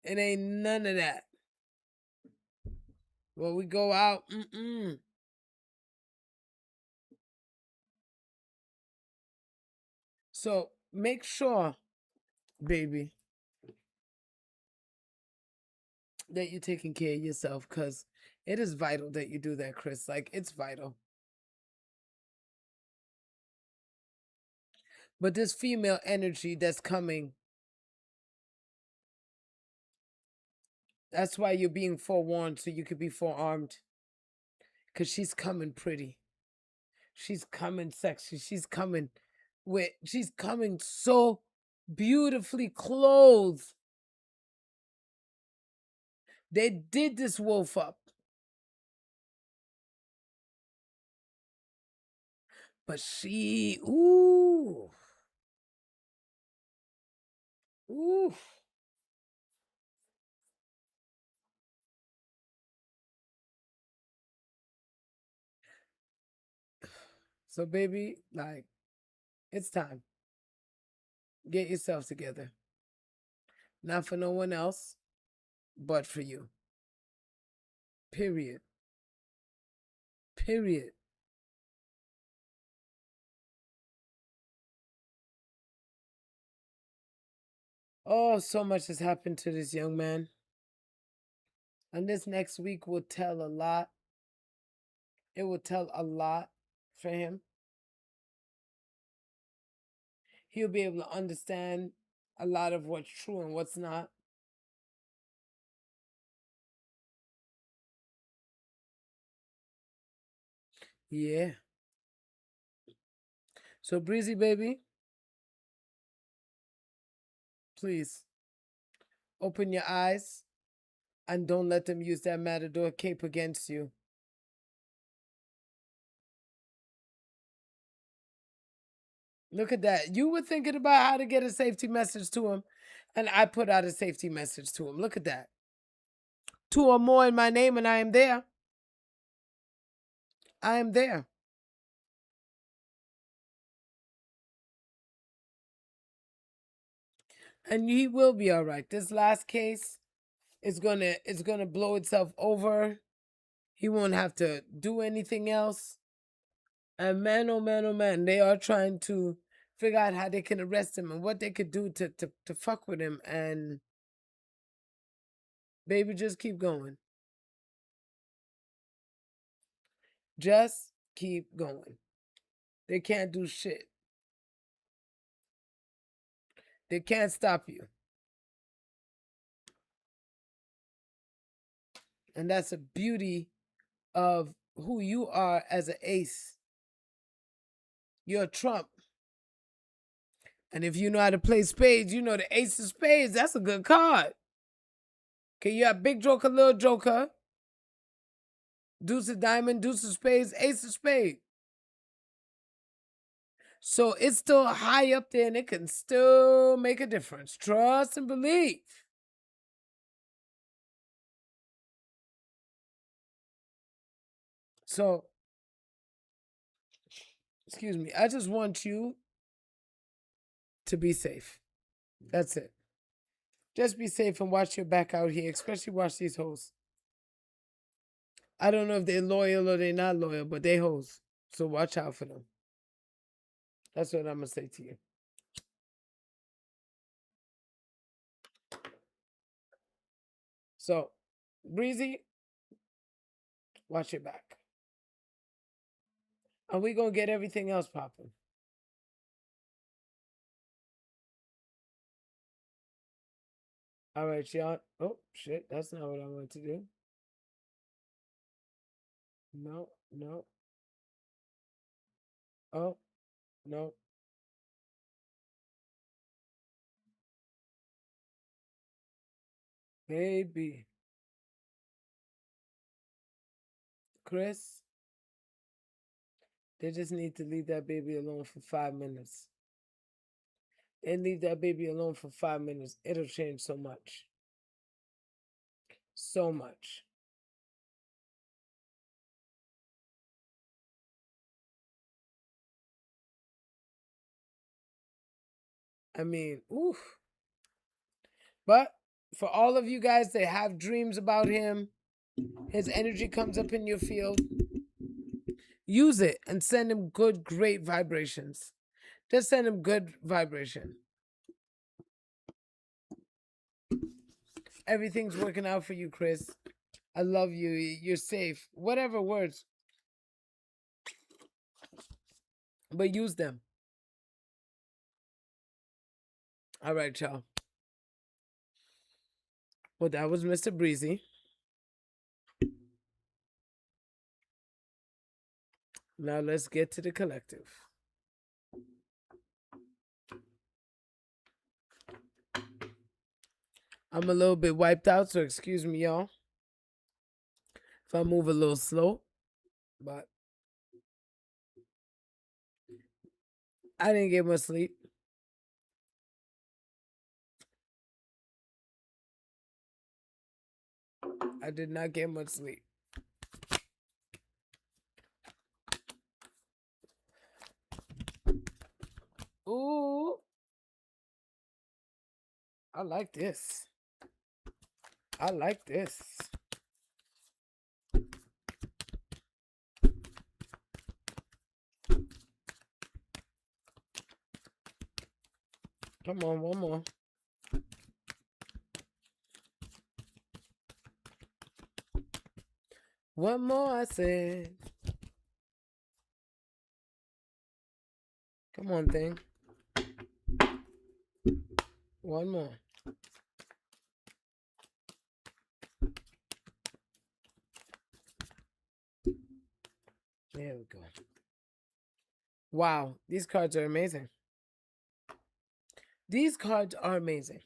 It ain't none of that. When we go out, So make sure, baby, that you're taking care of yourself, because it is vital that you do that, Chris. Like, it's vital. But this female energy that's coming, that's why you're being forewarned, so you could be forearmed. Because she's coming pretty. She's coming sexy. She's coming so beautifully clothed. They did this wolf up. But she, ooh. So, baby, like, it's time. Get yourself together. Not for no one else, but for you. Period. Period. Oh, so much has happened to this young man. And this next week will tell a lot. It will tell a lot for him. He'll be able to understand a lot of what's true and what's not. Yeah. So, Breezy, baby, please open your eyes and don't let them use that matador cape against you. Look at that. You were thinking about how to get a safety message to him, and I put out a safety message to him. Look at that. 2 or more in my name, and I am there. I am there. And he will be all right. This last case is gonna blow itself over. He won't have to do anything else. And man, oh man, oh man, they are trying to figure out how they can arrest him and what they could do to fuck with him. And baby, just keep going. Just keep going. They can't do shit. They can't stop you. And that's the beauty of who you are as an ace. You're a trump. And if you know how to play spades, you know the ace of spades, that's a good card. Okay, you have big joker, little joker, deuce of diamond, deuce of spades, ace of spades. So it's still high up there and it can still make a difference. Trust and believe. So, excuse me, I just want you to be safe. That's it. Just be safe and watch your back out here, especially watch these hoes. I don't know if they're loyal or they're not loyal, but they hoes. So watch out for them. That's what I'm going to say to you. So, Breezy, watch your back. And we going to get everything else popping. All right, y'all. Oh, shit. That's not what I want to do. No, no. Oh, no. Baby. Chris, they just need to leave that baby alone for 5 minutes. And leave that baby alone for 5 minutes. It'll change so much. So much. I mean, oof. But for all of you guys that have dreams about him, his energy comes up in your field, use it and send him good, great vibrations. Just send him good vibration. Everything's working out for you, Chris. I love you. You're safe. Whatever words. But use them. All right, y'all. Well, that was Mr. Breezy. Now let's get to the collective. I'm a little bit wiped out, so excuse me, y'all, if I move a little slow. But I didn't get much sleep. I did not get much sleep. Ooh. I like this. I like this. Come on, one more. One more, I said. Come on, thing. One more. There we go. Wow, these cards are amazing. These cards are amazing.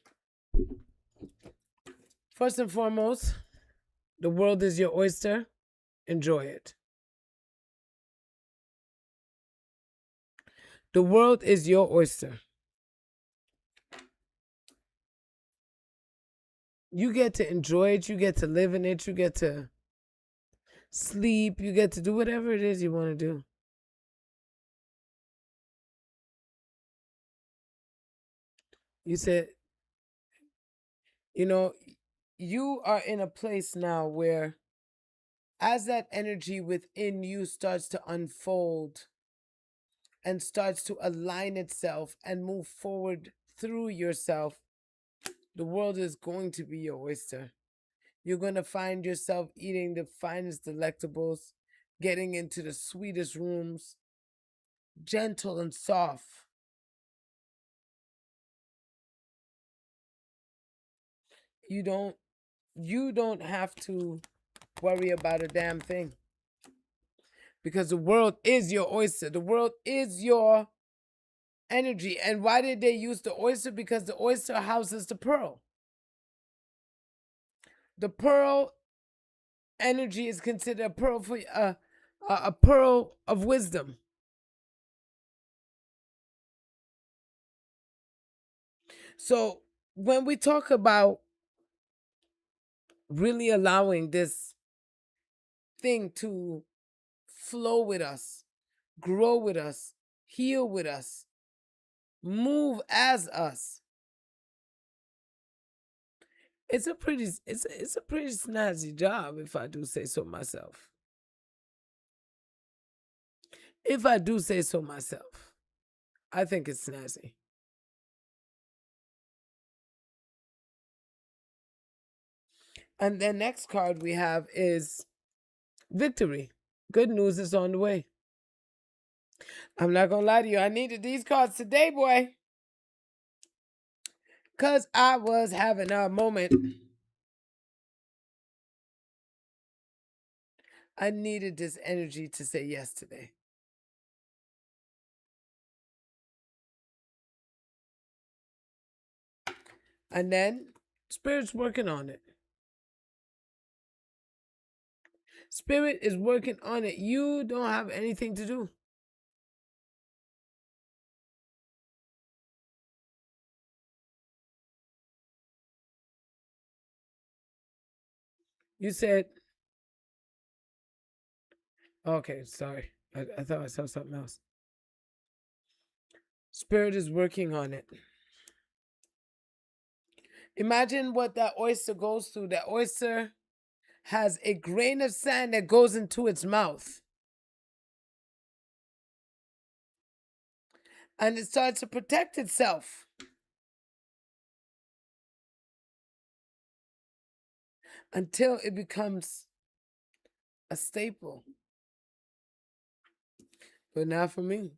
First and foremost, the world is your oyster. Enjoy it. The world is your oyster. You get to enjoy it. You get to live in it. You get to sleep. You get to do whatever it is you want to do. You said, you know, you are in a place now where as that energy within you starts to unfold and starts to align itself and move forward through yourself, the world is going to be your oyster. You're going to find yourself eating the finest delectables, getting into the sweetest rooms, gentle and soft. You don't have to worry about a damn thing. Because the world is your oyster. The world is your energy. And why did they use the oyster? Because the oyster houses the pearl. The pearl energy is considered a pearl for a pearl of wisdom. So when we talk about really allowing this thing to flow with us, grow with us, heal with us, move as us, it's a pretty snazzy job, if I do say so myself. If I do say so myself, I think it's snazzy. And the next card we have is victory. Good news is on the way. I'm not gonna lie to you, I needed these cards today, boy. Cause I was having a moment. I needed this energy to say yes today. And then Spirit's working on it. Spirit is working on it. You don't have anything to do. You said, okay, sorry. I thought I saw something else. Spirit is working on it. Imagine what that oyster goes through. That oyster has a grain of sand that goes into its mouth. And it starts to protect itself. Until it becomes a staple. But not for me.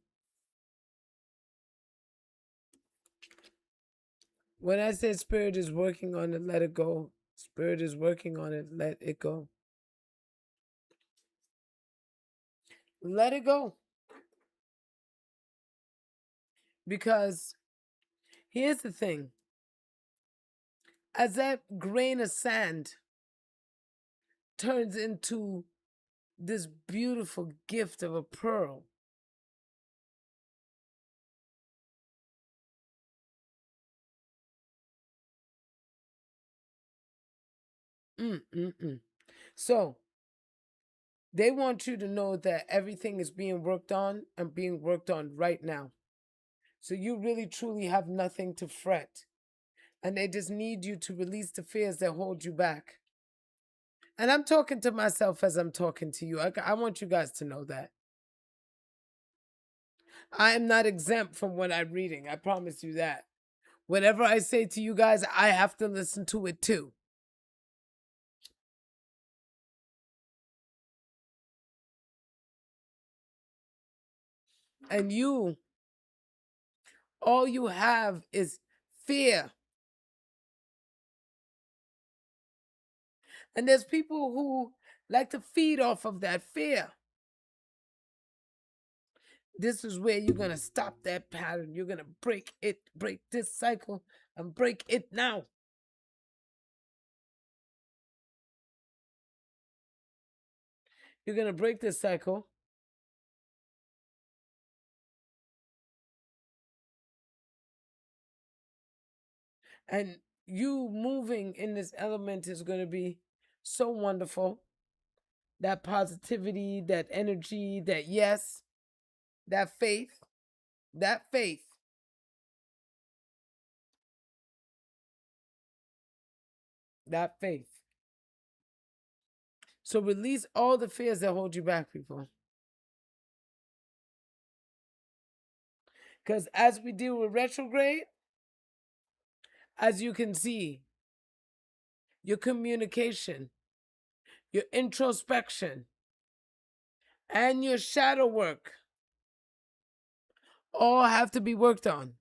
When I said Spirit is working on it, let it go. Spirit is working on it, let it go. Let it go. Because here's the thing. As that grain of sand turns into this beautiful gift of a pearl, so they want you to know that everything is being worked on and being worked on right now. So you really truly have nothing to fret. And they just need you to release the fears that hold you back. And I'm talking to myself as I'm talking to you. I want you guys to know that. I am not exempt from what I'm reading. I promise you that. Whatever I say to you guys, I have to listen to it too. And you, all you have is fear. And there's people who like to feed off of that fear. This is where you're going to stop that pattern. You're going to break it, break this cycle, and break it now. You're going to break this cycle. And you moving in this element is going to be so wonderful. That positivity, that energy, that yes, that faith, that faith. That faith. So release all the fears that hold you back, people. Because as we deal with retrograde, as you can see, your communication, your introspection, and your shadow work all have to be worked on.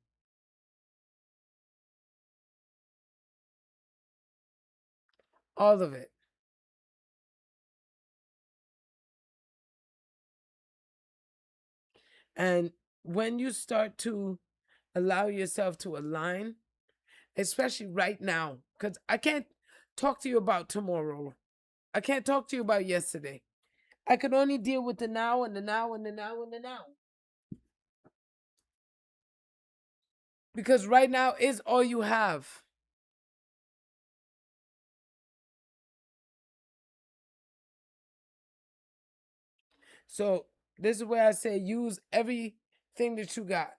All of it. And when you start to allow yourself to align, especially right now, because I can't talk to you about tomorrow. I can't talk to you about yesterday. I can only deal with the now and the now and the now and the now. Because right now is all you have. So this is where I say use everything that you got.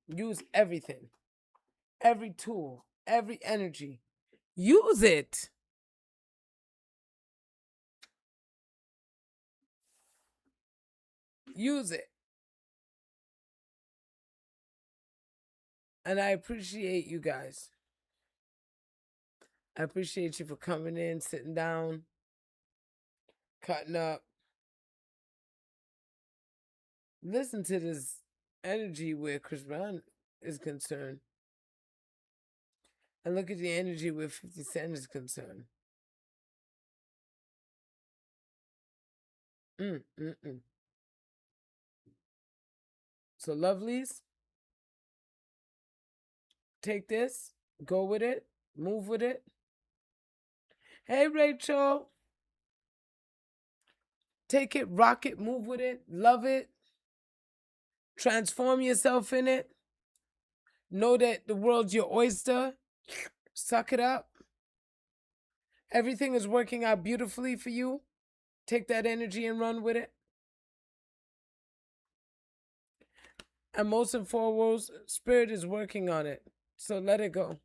Use everything. Every tool, every energy. Use it. Use it. And I appreciate you guys. I appreciate you for coming in, sitting down, cutting up. Listen to this energy where Chris Brown is concerned. And look at the energy where 50 Cent is concerned. So lovelies, take this, go with it, move with it. Hey, Rachel. Take it, rock it, move with it, love it. Transform yourself in it. Know that the world's your oyster. Suck it up. Everything is working out beautifully for you. Take that energy and run with it. And most and foremost, Spirit is working on it. So let it go.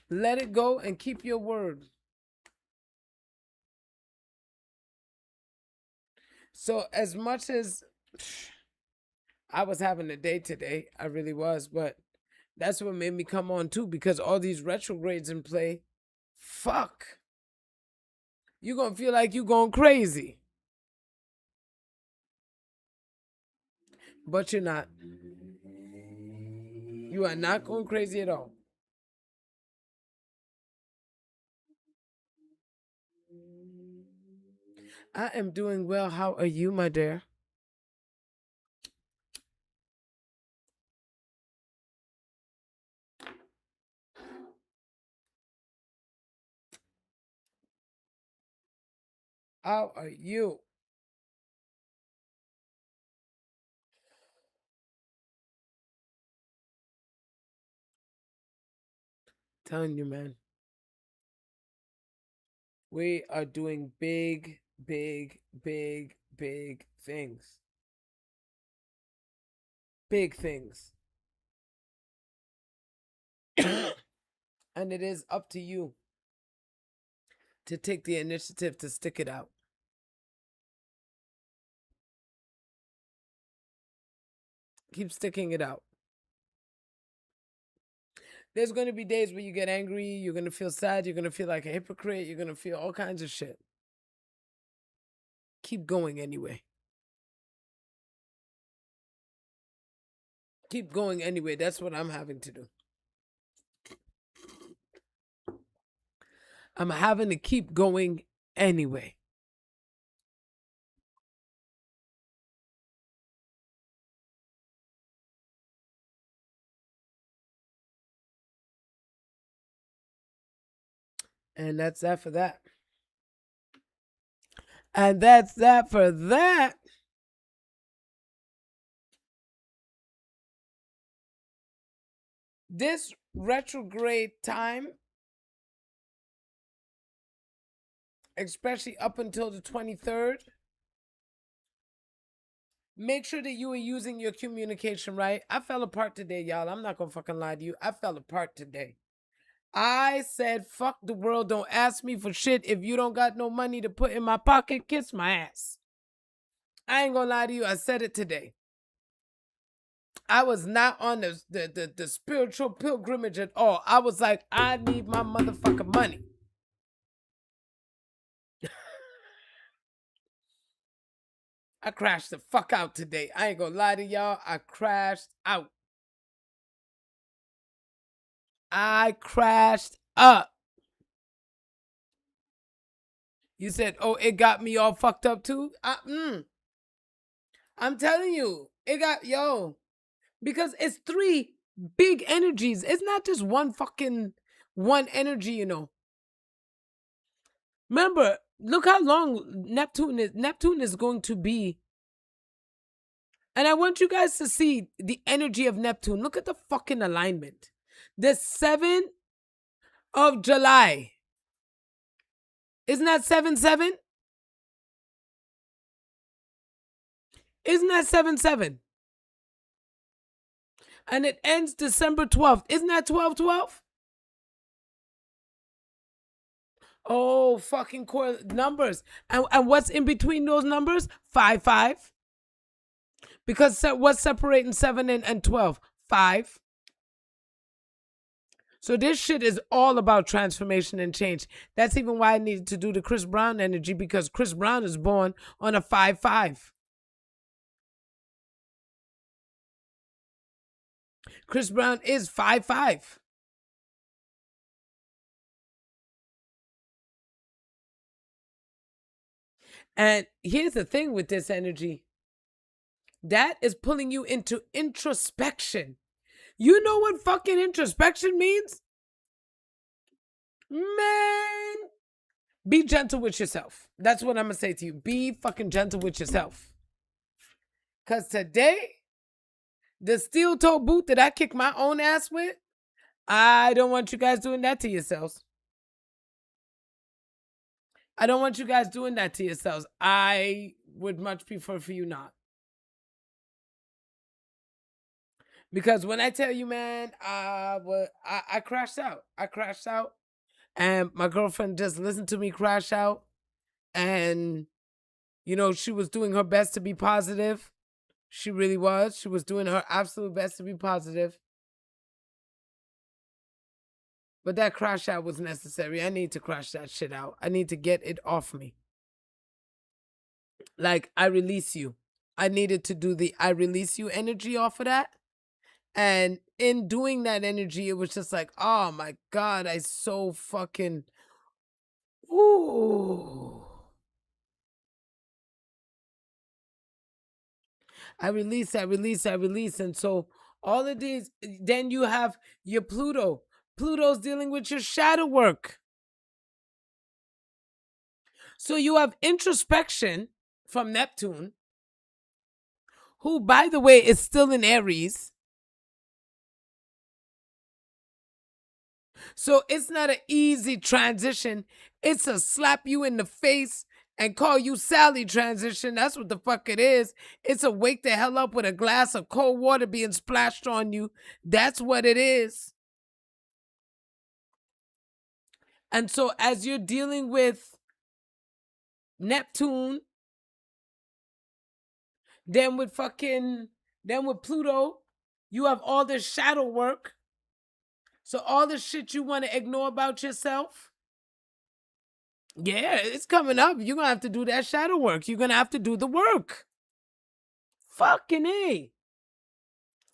Let it go and keep your word. So as much as I was having a day today, I really was, but that's what made me come on too, because all these retrogrades in play, fuck. You're going to feel like you're going crazy. But you're not. You are not going crazy at all. I am doing well. How are you, my dear? How are you? Telling you, man. We are doing big, big, big, big things. Big things. And it is up to you to take the initiative to stick it out. Keep sticking it out. There's going to be days where you get angry, you're going to feel sad, you're going to feel like a hypocrite, you're going to feel all kinds of shit. Keep going anyway. Keep going anyway. That's what I'm having to do. I'm having to keep going anyway. And that's that for that. And that's that for that. This retrograde time, especially up until the 23rd, make sure that you are using your communication right. I fell apart today, y'all. I'm not going to fucking lie to you. I fell apart today. I said, fuck the world. Don't ask me for shit. If you don't got no money to put in my pocket, kiss my ass. I ain't going to lie to you. I said it today. I was not on the spiritual pilgrimage at all. I was like, I need my motherfucking money. I crashed the fuck out today. I ain't gonna lie to y'all. I crashed out. I crashed up. You said, oh, it got me all fucked up too? I'm telling you, it got, because it's three big energies. It's not just one energy, Remember, look how long Neptune is going to be. And I want you guys to see the energy of Neptune. Look at the fucking alignment. The 7th of July. Isn't that 7-7? Isn't that 7-7? And it ends December 12th. Isn't that 12-12? Oh, fucking core numbers. And what's in between those numbers? 5-5. Because what's separating 7 and 12? 5. So this shit is all about transformation and change. That's even why I needed to do the Chris Brown energy, because Chris Brown is born on a 5-5. Chris Brown is 5-5. And here's the thing with this energy. That is pulling you into introspection. You know what fucking introspection means? Man, be gentle with yourself. That's what I'm going to say to you. Be fucking gentle with yourself. Because today, the steel-toe boot that I kicked my own ass with, I don't want you guys doing that to yourselves. I don't want you guys doing that to yourselves. I would much prefer for you not. Because when I tell you, man, I crashed out. I crashed out. And my girlfriend just listened to me crash out. And, you know, she was doing her best to be positive. She really was. She was doing her absolute best to be positive. But that crash out was necessary. I need to crash that shit out. I need to get it off me. Like, I release you. I needed to do the I release you energy off of that. And in doing that energy, it was just like, oh my God, I so fucking, ooh. I release. And so all of these, then you have your Pluto. Pluto's dealing with your shadow work. So you have introspection from Neptune, who, by the way, is still in Aries. So it's not an easy transition. It's a slap you in the face and call you Sally transition. That's what the fuck it is. It's a wake the hell up with a glass of cold water being splashed on you. That's what it is. And so as you're dealing with Neptune, then with Pluto, you have all this shadow work. So all the shit you want to ignore about yourself, yeah, it's coming up. You're going to have to do that shadow work. You're going to have to do the work. Fucking A.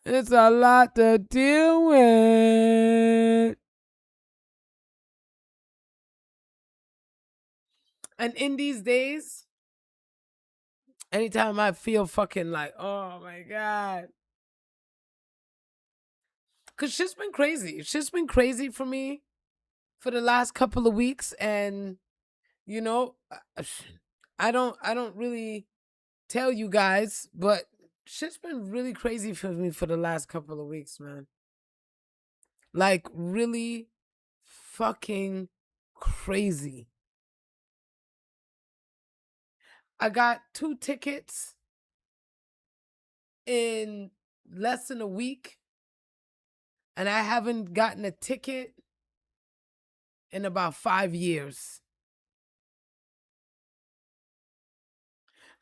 It's a lot to deal with. And in these days, anytime I feel fucking like, oh my God. Because shit's been crazy. Shit's been crazy for me for the last couple of weeks. And, you know, I don't really tell you guys, but shit's been really crazy for me for the last couple of weeks, man. Like, really fucking crazy. I got 2 tickets in less than a week, and I haven't gotten a ticket in about 5 years.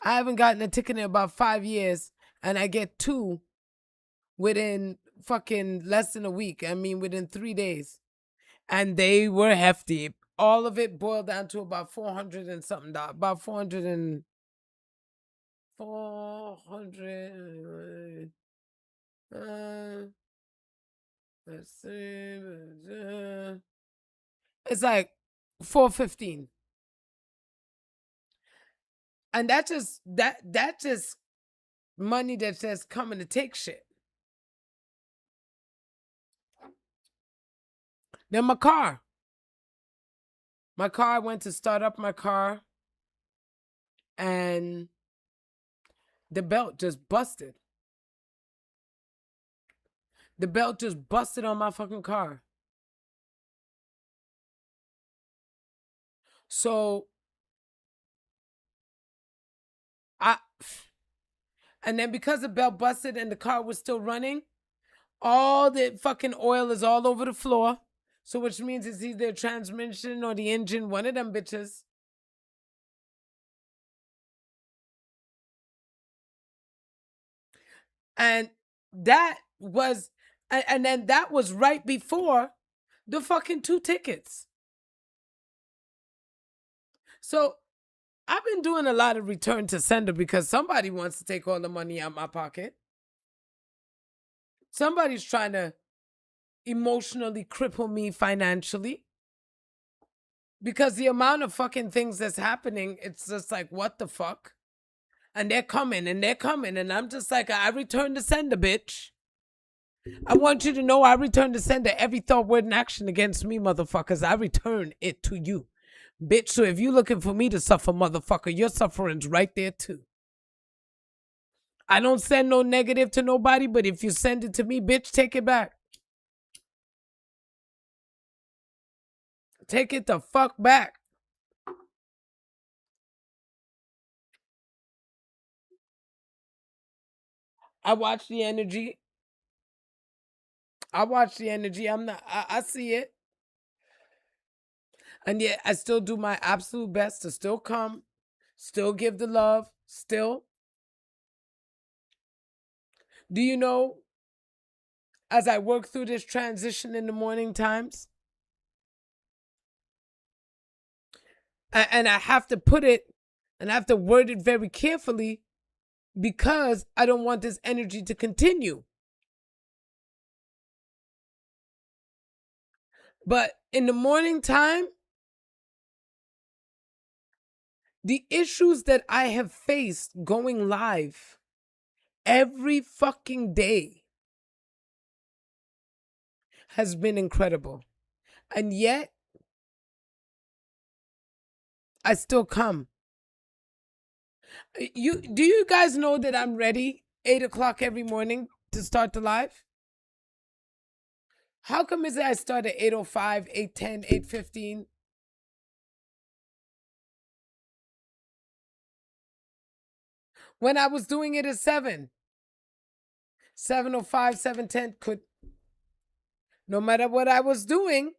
I haven't gotten a ticket in about 5 years, and I get 2 within fucking less than a week. I mean, within 3 days. And they were hefty. All of it boiled down to about 400 and something dollars. About 400. Let's see. It's like 415. And that's just money that's just coming to take shit. Then my car. My car, I went to start up my car, and the belt just busted. The belt just busted on my fucking car. So and then because the belt busted and the car was still running, all the fucking oil is all over the floor. So which means it's either the transmission or the engine, one of them bitches. And that was, and then that was right before the fucking 2 tickets. So I've been doing a lot of return to sender because somebody wants to take all the money out of my pocket. Somebody's trying to emotionally cripple me financially. Because the amount of fucking things that's happening, it's just like, what the fuck? And they're coming, and they're coming, and I'm just like, I return to sender, bitch. I want you to know I return to sender every thought, word, and action against me, motherfuckers. I return it to you, bitch. So if you're looking for me to suffer, motherfucker, your suffering's right there too. I don't send no negative to nobody, but if you send it to me, bitch, take it back. Take it the fuck back. I watch the energy. I watch the energy. I see it. And yet I still do my absolute best to still come, still give the love, still. Do you know, as I work through this transition in the morning times, and I have to put it, and I have to word it very carefully because I don't want this energy to continue. But in the morning time, the issues that I have faced going live every fucking day has been incredible. And yet, I still come. Do you guys know that I'm ready 8 o'clock every morning to start the live? How come is it I start at 8:05, 8:10, 8:15? When I was doing it at 7, 7:05, 7:10 could, no matter what I was doing,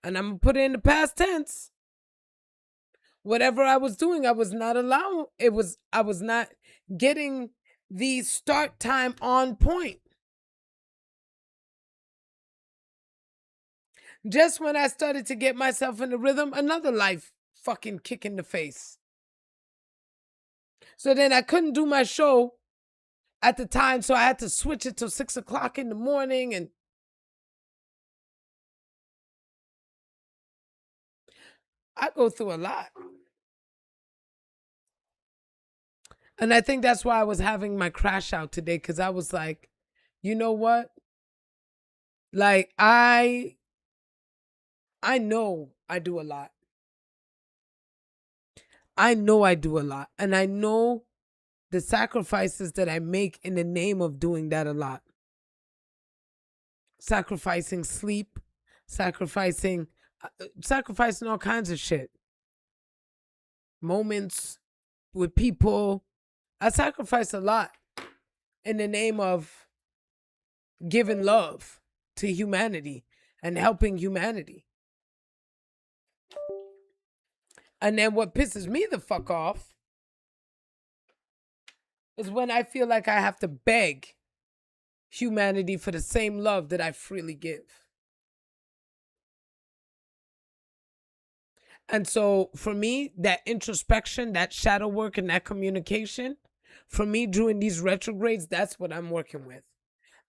and I'm gonna put it in the past tense. Whatever I was doing, I was not allowing. I was not getting the start time on point. Just when I started to get myself in the rhythm, another life fucking kick in the face. So then I couldn't do my show at the time, so I had to switch it to 6 o'clock in the morning, and I go through a lot. And I think that's why I was having my crash out today, because I was like, you know what? Like, I know I do a lot. I know I do a lot. And I know the sacrifices that I make in the name of doing that a lot. Sacrificing sleep, sacrificing all kinds of shit. Moments with people. I sacrifice a lot in the name of giving love to humanity and helping humanity. And then what pisses me the fuck off is when I feel like I have to beg humanity for the same love that I freely give. And so for me, that introspection, that shadow work, and that communication, for me doing these retrogrades, that's what I'm working with.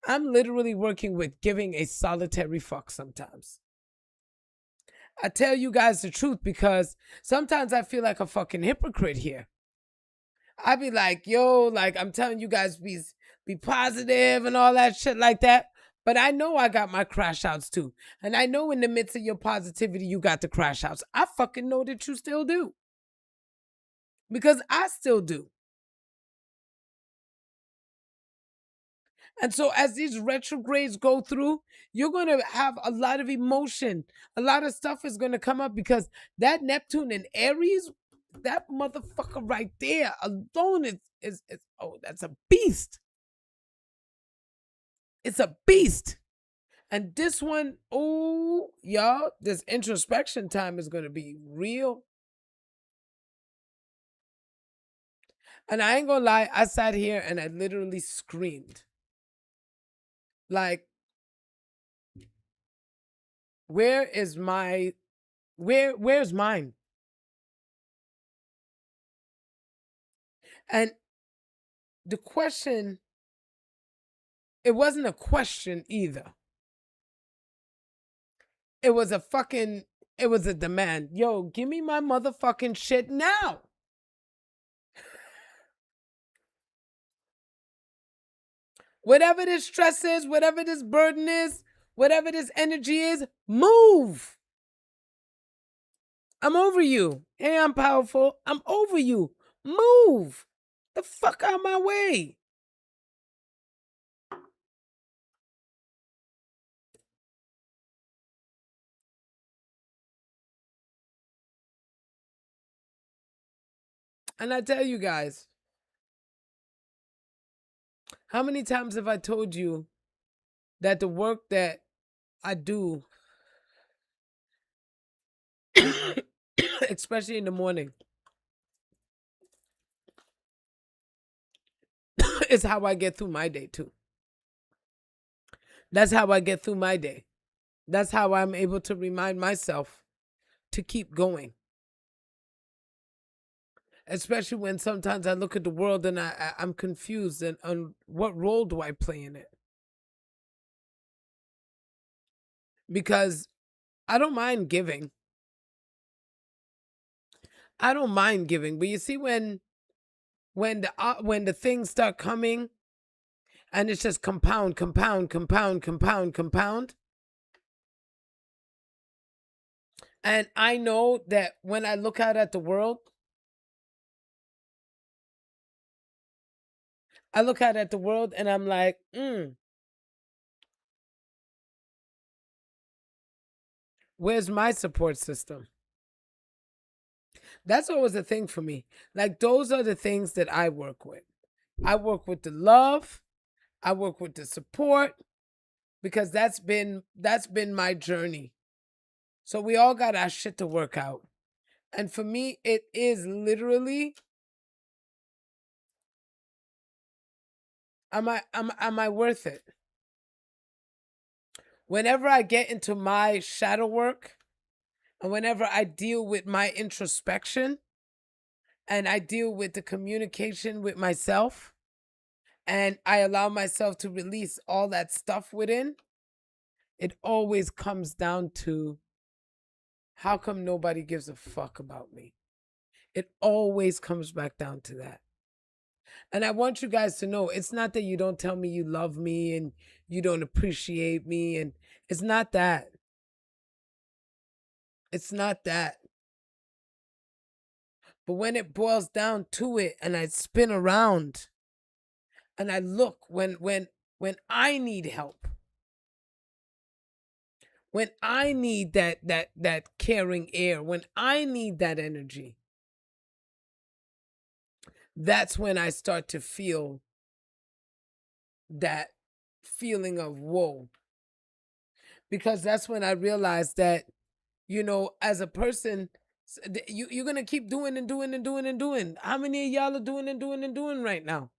I'm literally working with giving a solitary fuck sometimes. I tell you guys the truth because sometimes I feel like a fucking hypocrite here. I be like, yo, like I'm telling you guys be positive and all that shit like that. But I know I got my crash outs too. And I know in the midst of your positivity, you got the crash outs. I fucking know that you still do. Because I still do. And so as these retrogrades go through, you're going to have a lot of emotion. A lot of stuff is going to come up because that Neptune in Aries, that motherfucker right there alone is oh, that's a beast. It's a beast. And this one, oh, y'all, this introspection time is going to be real. And I ain't gonna lie, I sat here and I literally screamed. Like, where's mine? And the question, it wasn't a question either. It was a demand. Yo, give me my motherfucking shit now. Whatever this stress is, whatever this burden is, whatever this energy is, move. I'm over you. Hey, I'm powerful. I'm over you. Move. The fuck out of my way. And I tell you guys, how many times have I told you that the work that I do, especially in the morning, is how I get through my day too. That's how I get through my day. That's how I'm able to remind myself to keep going. Especially when sometimes I look at the world and I'm confused and on what role do I play in it? Because I don't mind giving. I don't mind giving, but you see when the things start coming and it's just compound. And I know that when I look out at the world, and I'm like, where's my support system? That's always a thing for me. Like, those are the things that I work with. I work with the love. I work with the support, because that's been my journey. So we all got our shit to work out. And for me, it is literally, am I worth it? Whenever I get into my shadow work, and whenever I deal with my introspection, and I deal with the communication with myself, and I allow myself to release all that stuff within, it always comes down to, how come nobody gives a fuck about me? It always comes back down to that. And I want you guys to know, it's not that you don't tell me you love me and you don't appreciate me, and it's not that. It's not that. But when it boils down to it, and I spin around and I look when I need help, when I need that caring air, when I need that energy, that's when I start to feel that feeling of whoa. Because that's when I realize that, as a person, you're going to keep doing and doing and doing and doing. How many of y'all are doing and doing and doing right now?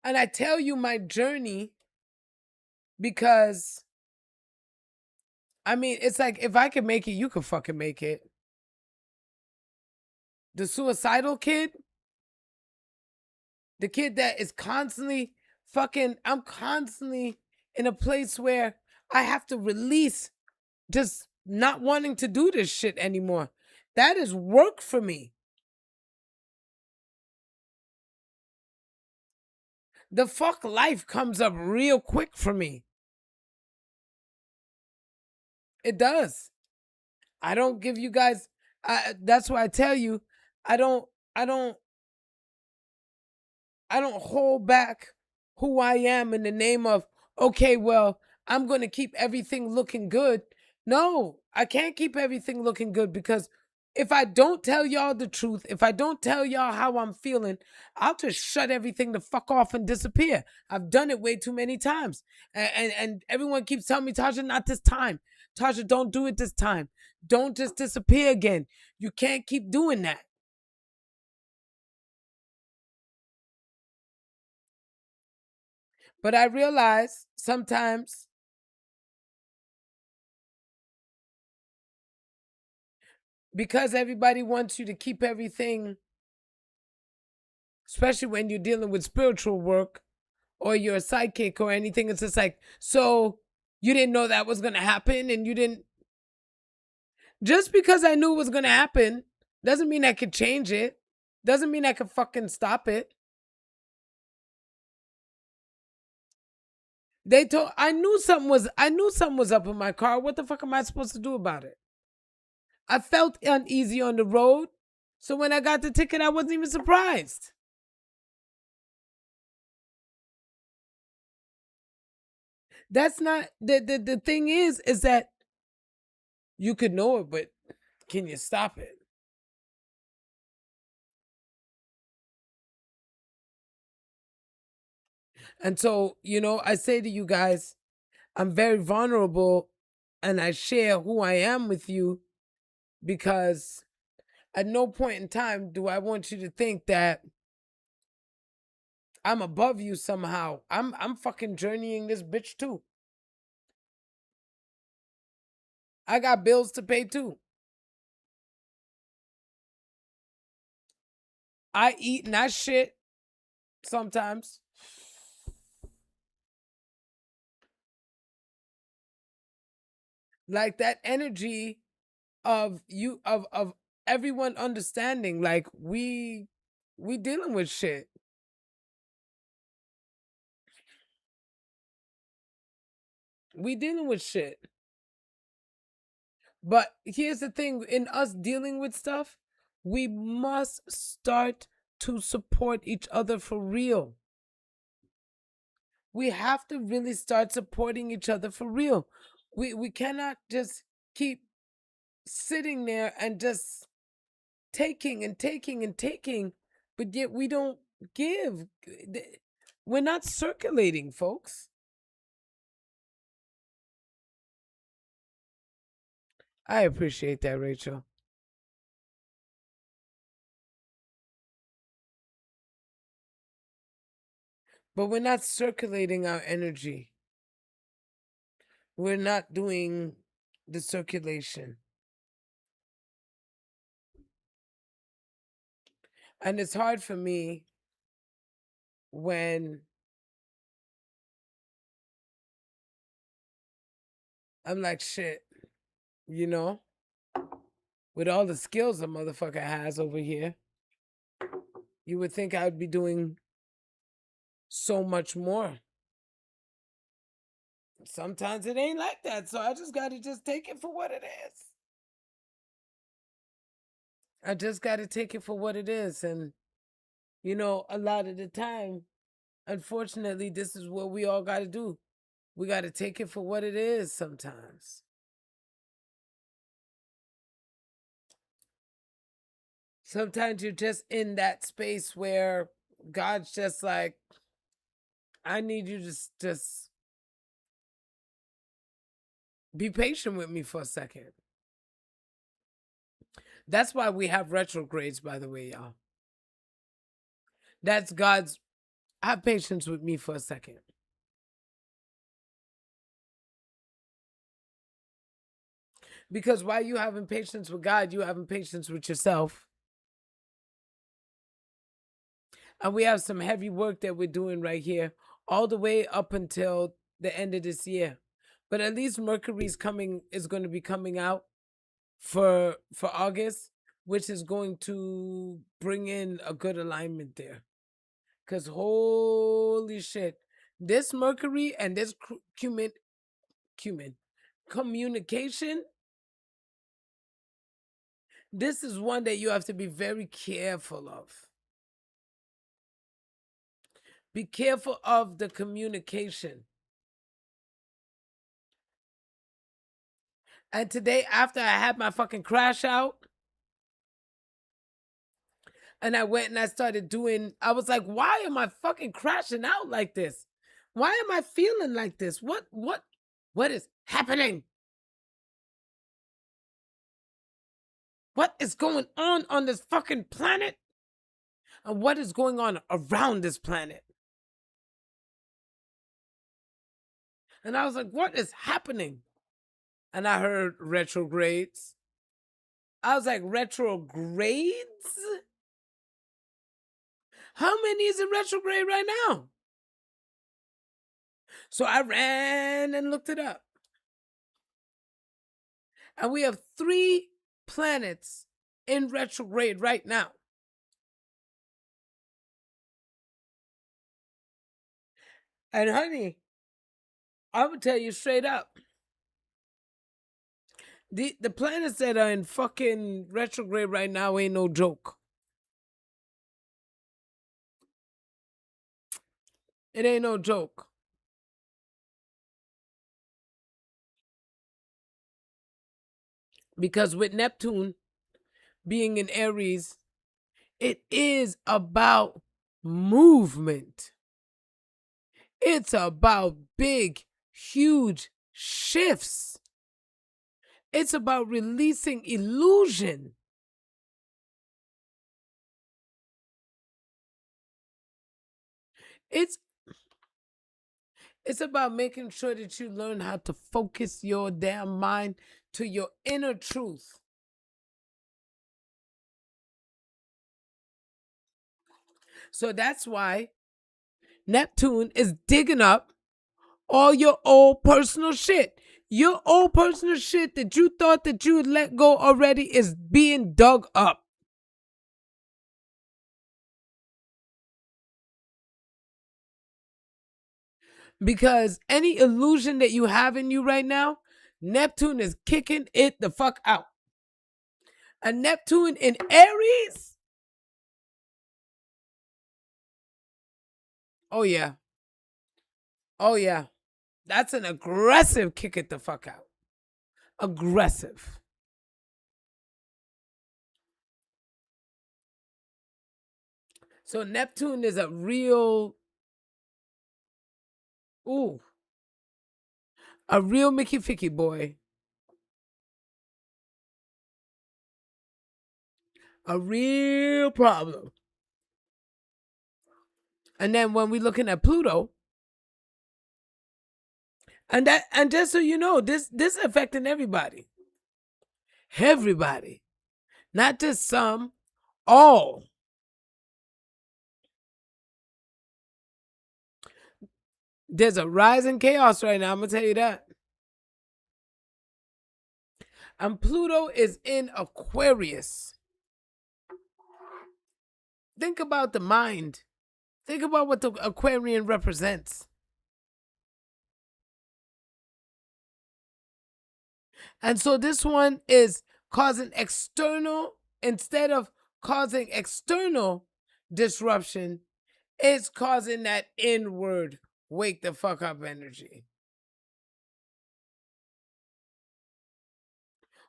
And I tell you my journey because, I mean, it's like, if I can make it, you can fucking make it. The suicidal kid, the kid that is constantly I'm constantly in a place where I have to release just not wanting to do this shit anymore. That is work for me. The fuck life comes up real quick for me. It does. I don't give you guys. That's why I tell you, I don't. I don't. I don't hold back who I am in the name of, okay, well, I'm going to keep everything looking good. No, I can't keep everything looking good because if I don't tell y'all the truth, if I don't tell y'all how I'm feeling, I'll just shut everything the fuck off and disappear. I've done it way too many times. And everyone keeps telling me, Tasha, not this time. Tasha, don't do it this time. Don't just disappear again. You can't keep doing that. But I realize sometimes because everybody wants you to keep everything, especially when you're dealing with spiritual work or you're a psychic or anything, it's just like, so you didn't know that was going to happen and you didn't. Just because I knew it was going to happen doesn't mean I could change it. Doesn't mean I could fucking stop it. I knew something was up in my car. What the fuck am I supposed to do about it? I felt uneasy on the road. So when I got the ticket, I wasn't even surprised. That's not the thing is that you could know it, but can you stop it? And so, I say to you guys, I'm very vulnerable and I share who I am with you because at no point in time do I want you to think that I'm above you somehow. I'm fucking journeying this bitch too. I got bills to pay too. I eat and I shit sometimes. Like that energy of you of everyone understanding, like we dealing with shit. We dealing with shit. But here's the thing, in us dealing with stuff, we must start to support each other for real. We have to really start supporting each other for real. We cannot just keep sitting there and just taking and taking and taking, but yet we don't give. We're not circulating, folks. I appreciate that, Rachel. But we're not circulating our energy. We're not doing the circulation. And it's hard for me when I'm like, shit, with all the skills a motherfucker has over here, you would think I would be doing so much more. Sometimes it ain't like that, so I just gotta just take it for what it is. I just gotta take it for what it is. And, a lot of the time, unfortunately, this is what we all gotta do. We gotta take it for what it is sometimes. Sometimes you're just in that space where God's just like, I need you to just be patient with me for a second. That's why we have retrogrades, by the way, y'all. That's God's, have patience with me for a second. Because while you having patience with God, you having patience with yourself. And we have some heavy work that we're doing right here, all the way up until the end of this year. But at least Mercury's going to be coming out for August, which is going to bring in a good alignment there. Because holy shit, this Mercury and this communication, this is one that you have to be very careful of. Be careful of the communication. And today, after I had my fucking crash out, and I went and I started doing, I was like, why am I fucking crashing out like this? Why am I feeling like this? What is happening? What is going on this fucking planet? And what is going on around this planet? And I was like, what is happening? And I heard retrogrades. I was like, retrogrades? How many is in retrograde right now? So I ran and looked it up. And we have 3 planets in retrograde right now. And honey, I'm going to tell you straight up. The planets that are in fucking retrograde right now ain't no joke. It ain't no joke. Because with Neptune being in Aries, it is about movement. It's about big, huge shifts. It's about releasing illusion. It's about making sure that you learn how to focus your damn mind to your inner truth. So that's why Neptune is digging up all your old personal shit. Your old personal shit that you thought that you had let go already is being dug up. Because any illusion that you have in you right now, Neptune is kicking it the fuck out. A Neptune in Aries? Oh yeah. Oh yeah. That's an aggressive kick it the fuck out. Aggressive. So Neptune is a real Mickey Ficky boy. A real problem. And then when we're looking at Pluto, and just so you know, this affecting everybody. Everybody. Not just some, all. There's a rise in chaos right now, I'm going to tell you that. And Pluto is in Aquarius. Think about the mind. Think about what the Aquarian represents. And so this one is causing external, instead of causing external disruption, it's causing that inward wake the fuck up energy.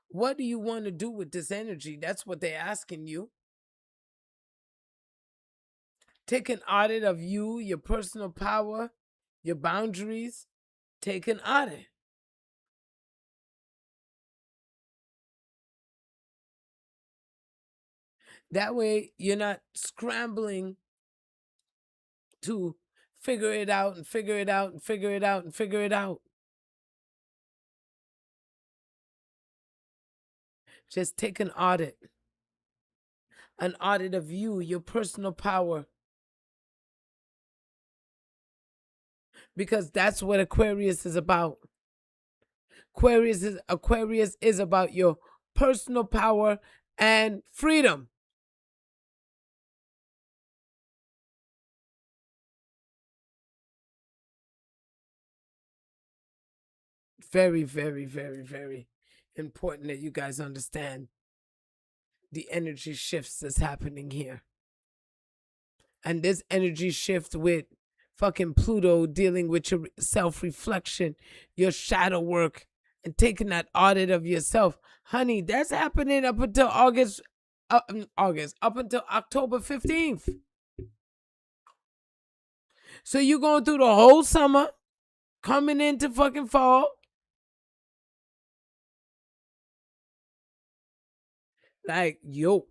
What do you want to do with this energy? That's what they're asking you. Take an audit of you, your personal power, your boundaries. Take an audit. That way you're not scrambling to figure it out and figure it out and figure it out and figure it out. Just take an audit of you, your personal power. Because that's what Aquarius is about. Aquarius is about your personal power and freedom. very, very, very, very important that you guys understand the energy shifts that's happening here. And this energy shift with fucking Pluto dealing with your self-reflection, your shadow work, and taking that audit of yourself. Honey, that's happening up until up until October 15th. So you're going through the whole summer, coming into fucking fall. Like, yo.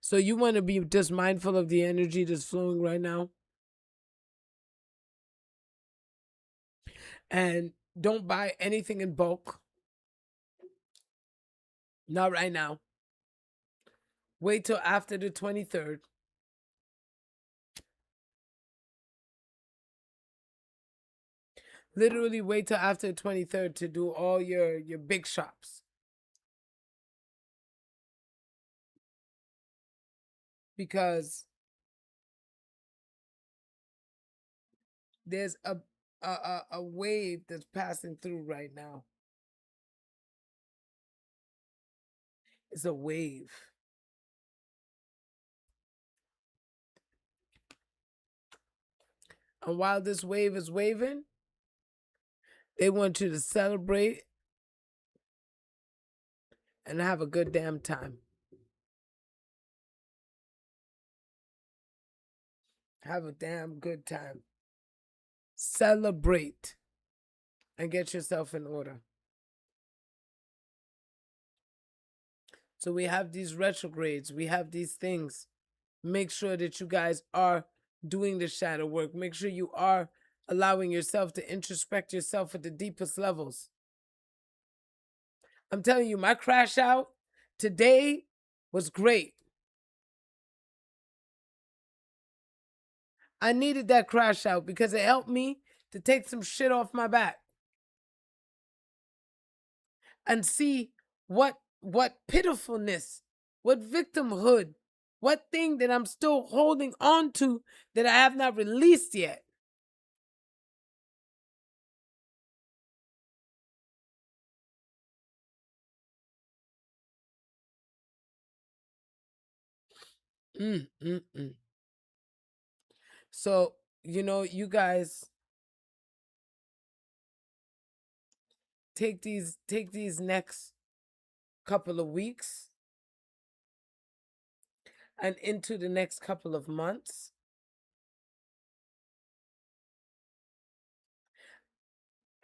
So you want to be just mindful of the energy that's flowing right now. And don't buy anything in bulk. Not right now. Wait till after the 23rd. Literally wait till after the 23rd to do all your big shops. Because there's a wave that's passing through right now. It's a wave. And while this wave is waving, they want you to celebrate and have a good damn time. Have a damn good time. Celebrate and get yourself in order. So we have these retrogrades. We have these things. Make sure that you guys are doing the shadow work. Make sure you are allowing yourself to introspect yourself at the deepest levels. I'm telling you, my crash out today was great. I needed that crash out because it helped me to take some shit off my back and see what pitifulness, what victimhood, what thing that I'm still holding on to that I have not released yet. So, you guys take these next couple of weeks and into the next couple of months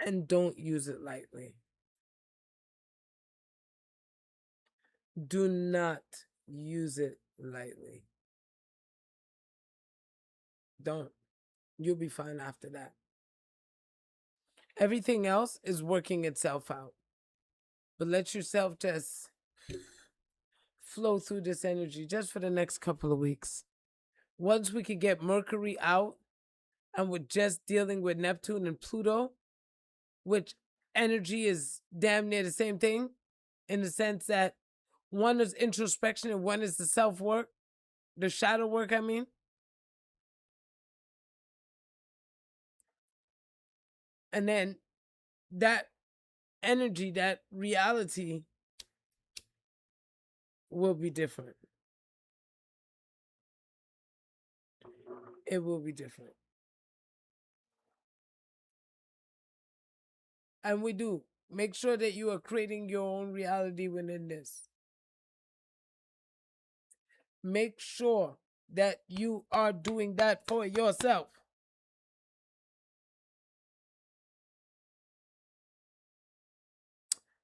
and don't use it lightly. Do not use it lightly. Don't. You'll be fine after that. Everything else is working itself out. But let yourself just flow through this energy just for the next couple of weeks. Once we can get Mercury out and we're just dealing with Neptune and Pluto, which energy is damn near the same thing in the sense that one is introspection and one is the self-work, the shadow work, I mean. And then that energy, that reality will be different. It will be different. And we do. Make sure that you are creating your own reality within this. Make sure that you are doing that for yourself.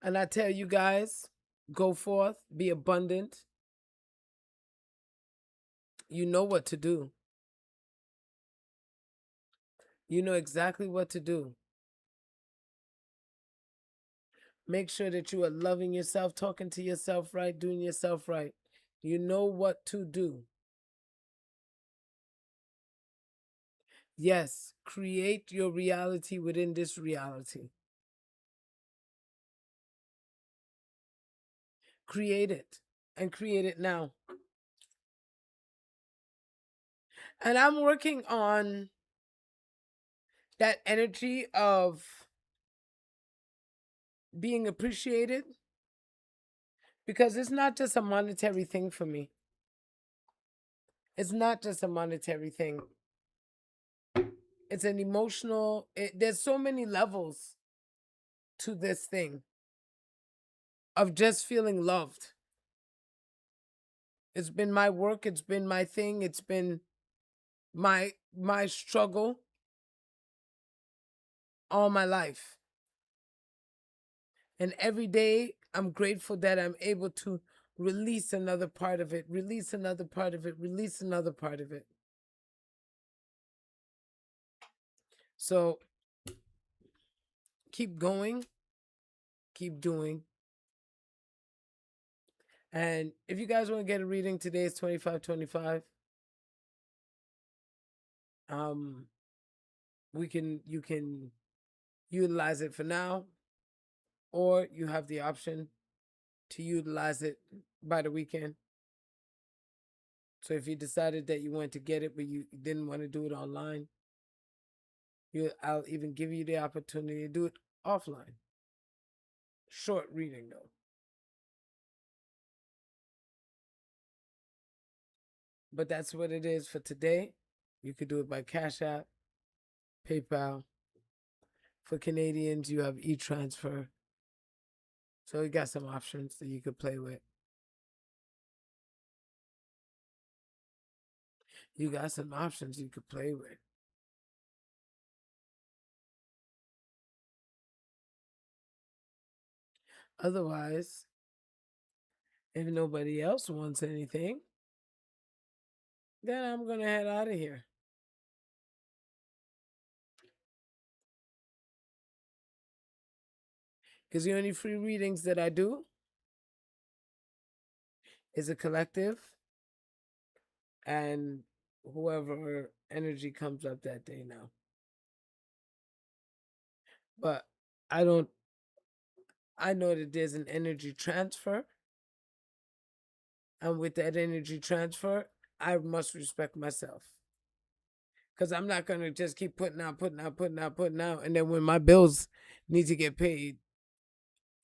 And I tell you guys, go forth, be abundant. You know what to do. You know exactly what to do. Make sure that you are loving yourself, talking to yourself right, doing yourself right. You know what to do. Yes, create your reality within this reality. Create it. and create it now. And I'm working on that energy of being appreciated, because it's not just a monetary thing for me. It's not just a monetary thing. It's an emotional, there's so many levels to this thing of just feeling loved. It's been my work, it's been my thing, it's been my struggle all my life. And every day I'm grateful that I'm able to release another part of it, release another part of it, release another part of it. So keep going, keep doing. And if you guys want to get a reading, today is 25/25. You can utilize it for now, or you have the option to utilize it by the weekend. So if you decided that you wanted to get it but you didn't want to do it online, I'll even give you the opportunity to do it offline. Short reading though. But that's what it is for today. You could do it by Cash App, PayPal. For Canadians, you have e-transfer. So you got some options that you could play with. You got some options you could play with. Otherwise, if nobody else wants anything, then I'm going to head out of here. Because the only free readings that I do is a collective and whoever energy comes up that day now. But I know that there's an energy transfer. And with that energy transfer, I must respect myself. Because I'm not going to just keep putting out. And then when my bills need to get paid,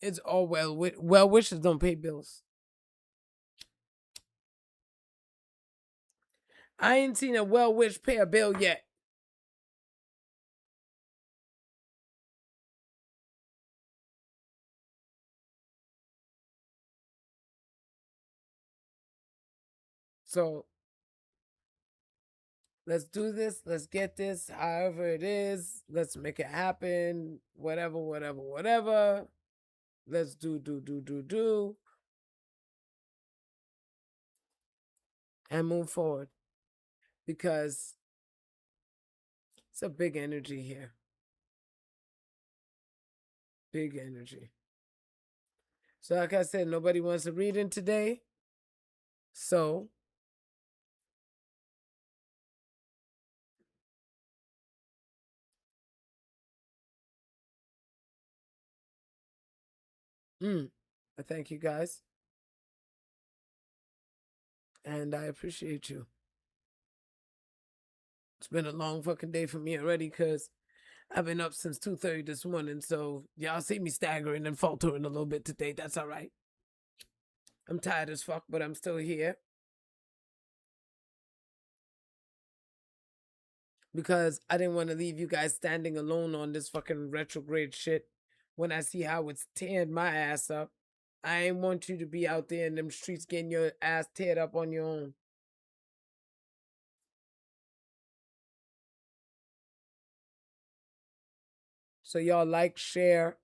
it's all well wishes don't pay bills. I ain't seen a well wish pay a bill yet. So let's do this. Let's get this. However it is, let's make it happen. Whatever. Let's do. And move forward. Because it's a big energy here. Big energy. So like I said, nobody wants to read in today. So I thank you guys. And I appreciate you. It's been a long fucking day for me already because I've been up since 2:30 this morning. So y'all see me staggering and faltering a little bit today. That's all right. I'm tired as fuck, but I'm still here. Because I didn't want to leave you guys standing alone on this fucking retrograde shit when I see how it's tearing my ass up. I ain't want you to be out there in them streets getting your ass teared up on your own. So y'all like, share,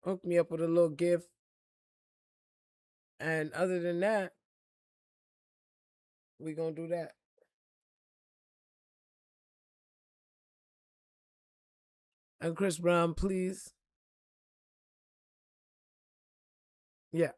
hook me up with a little gift. And other than that, we gonna do that. And Chris Brown, please. Yeah.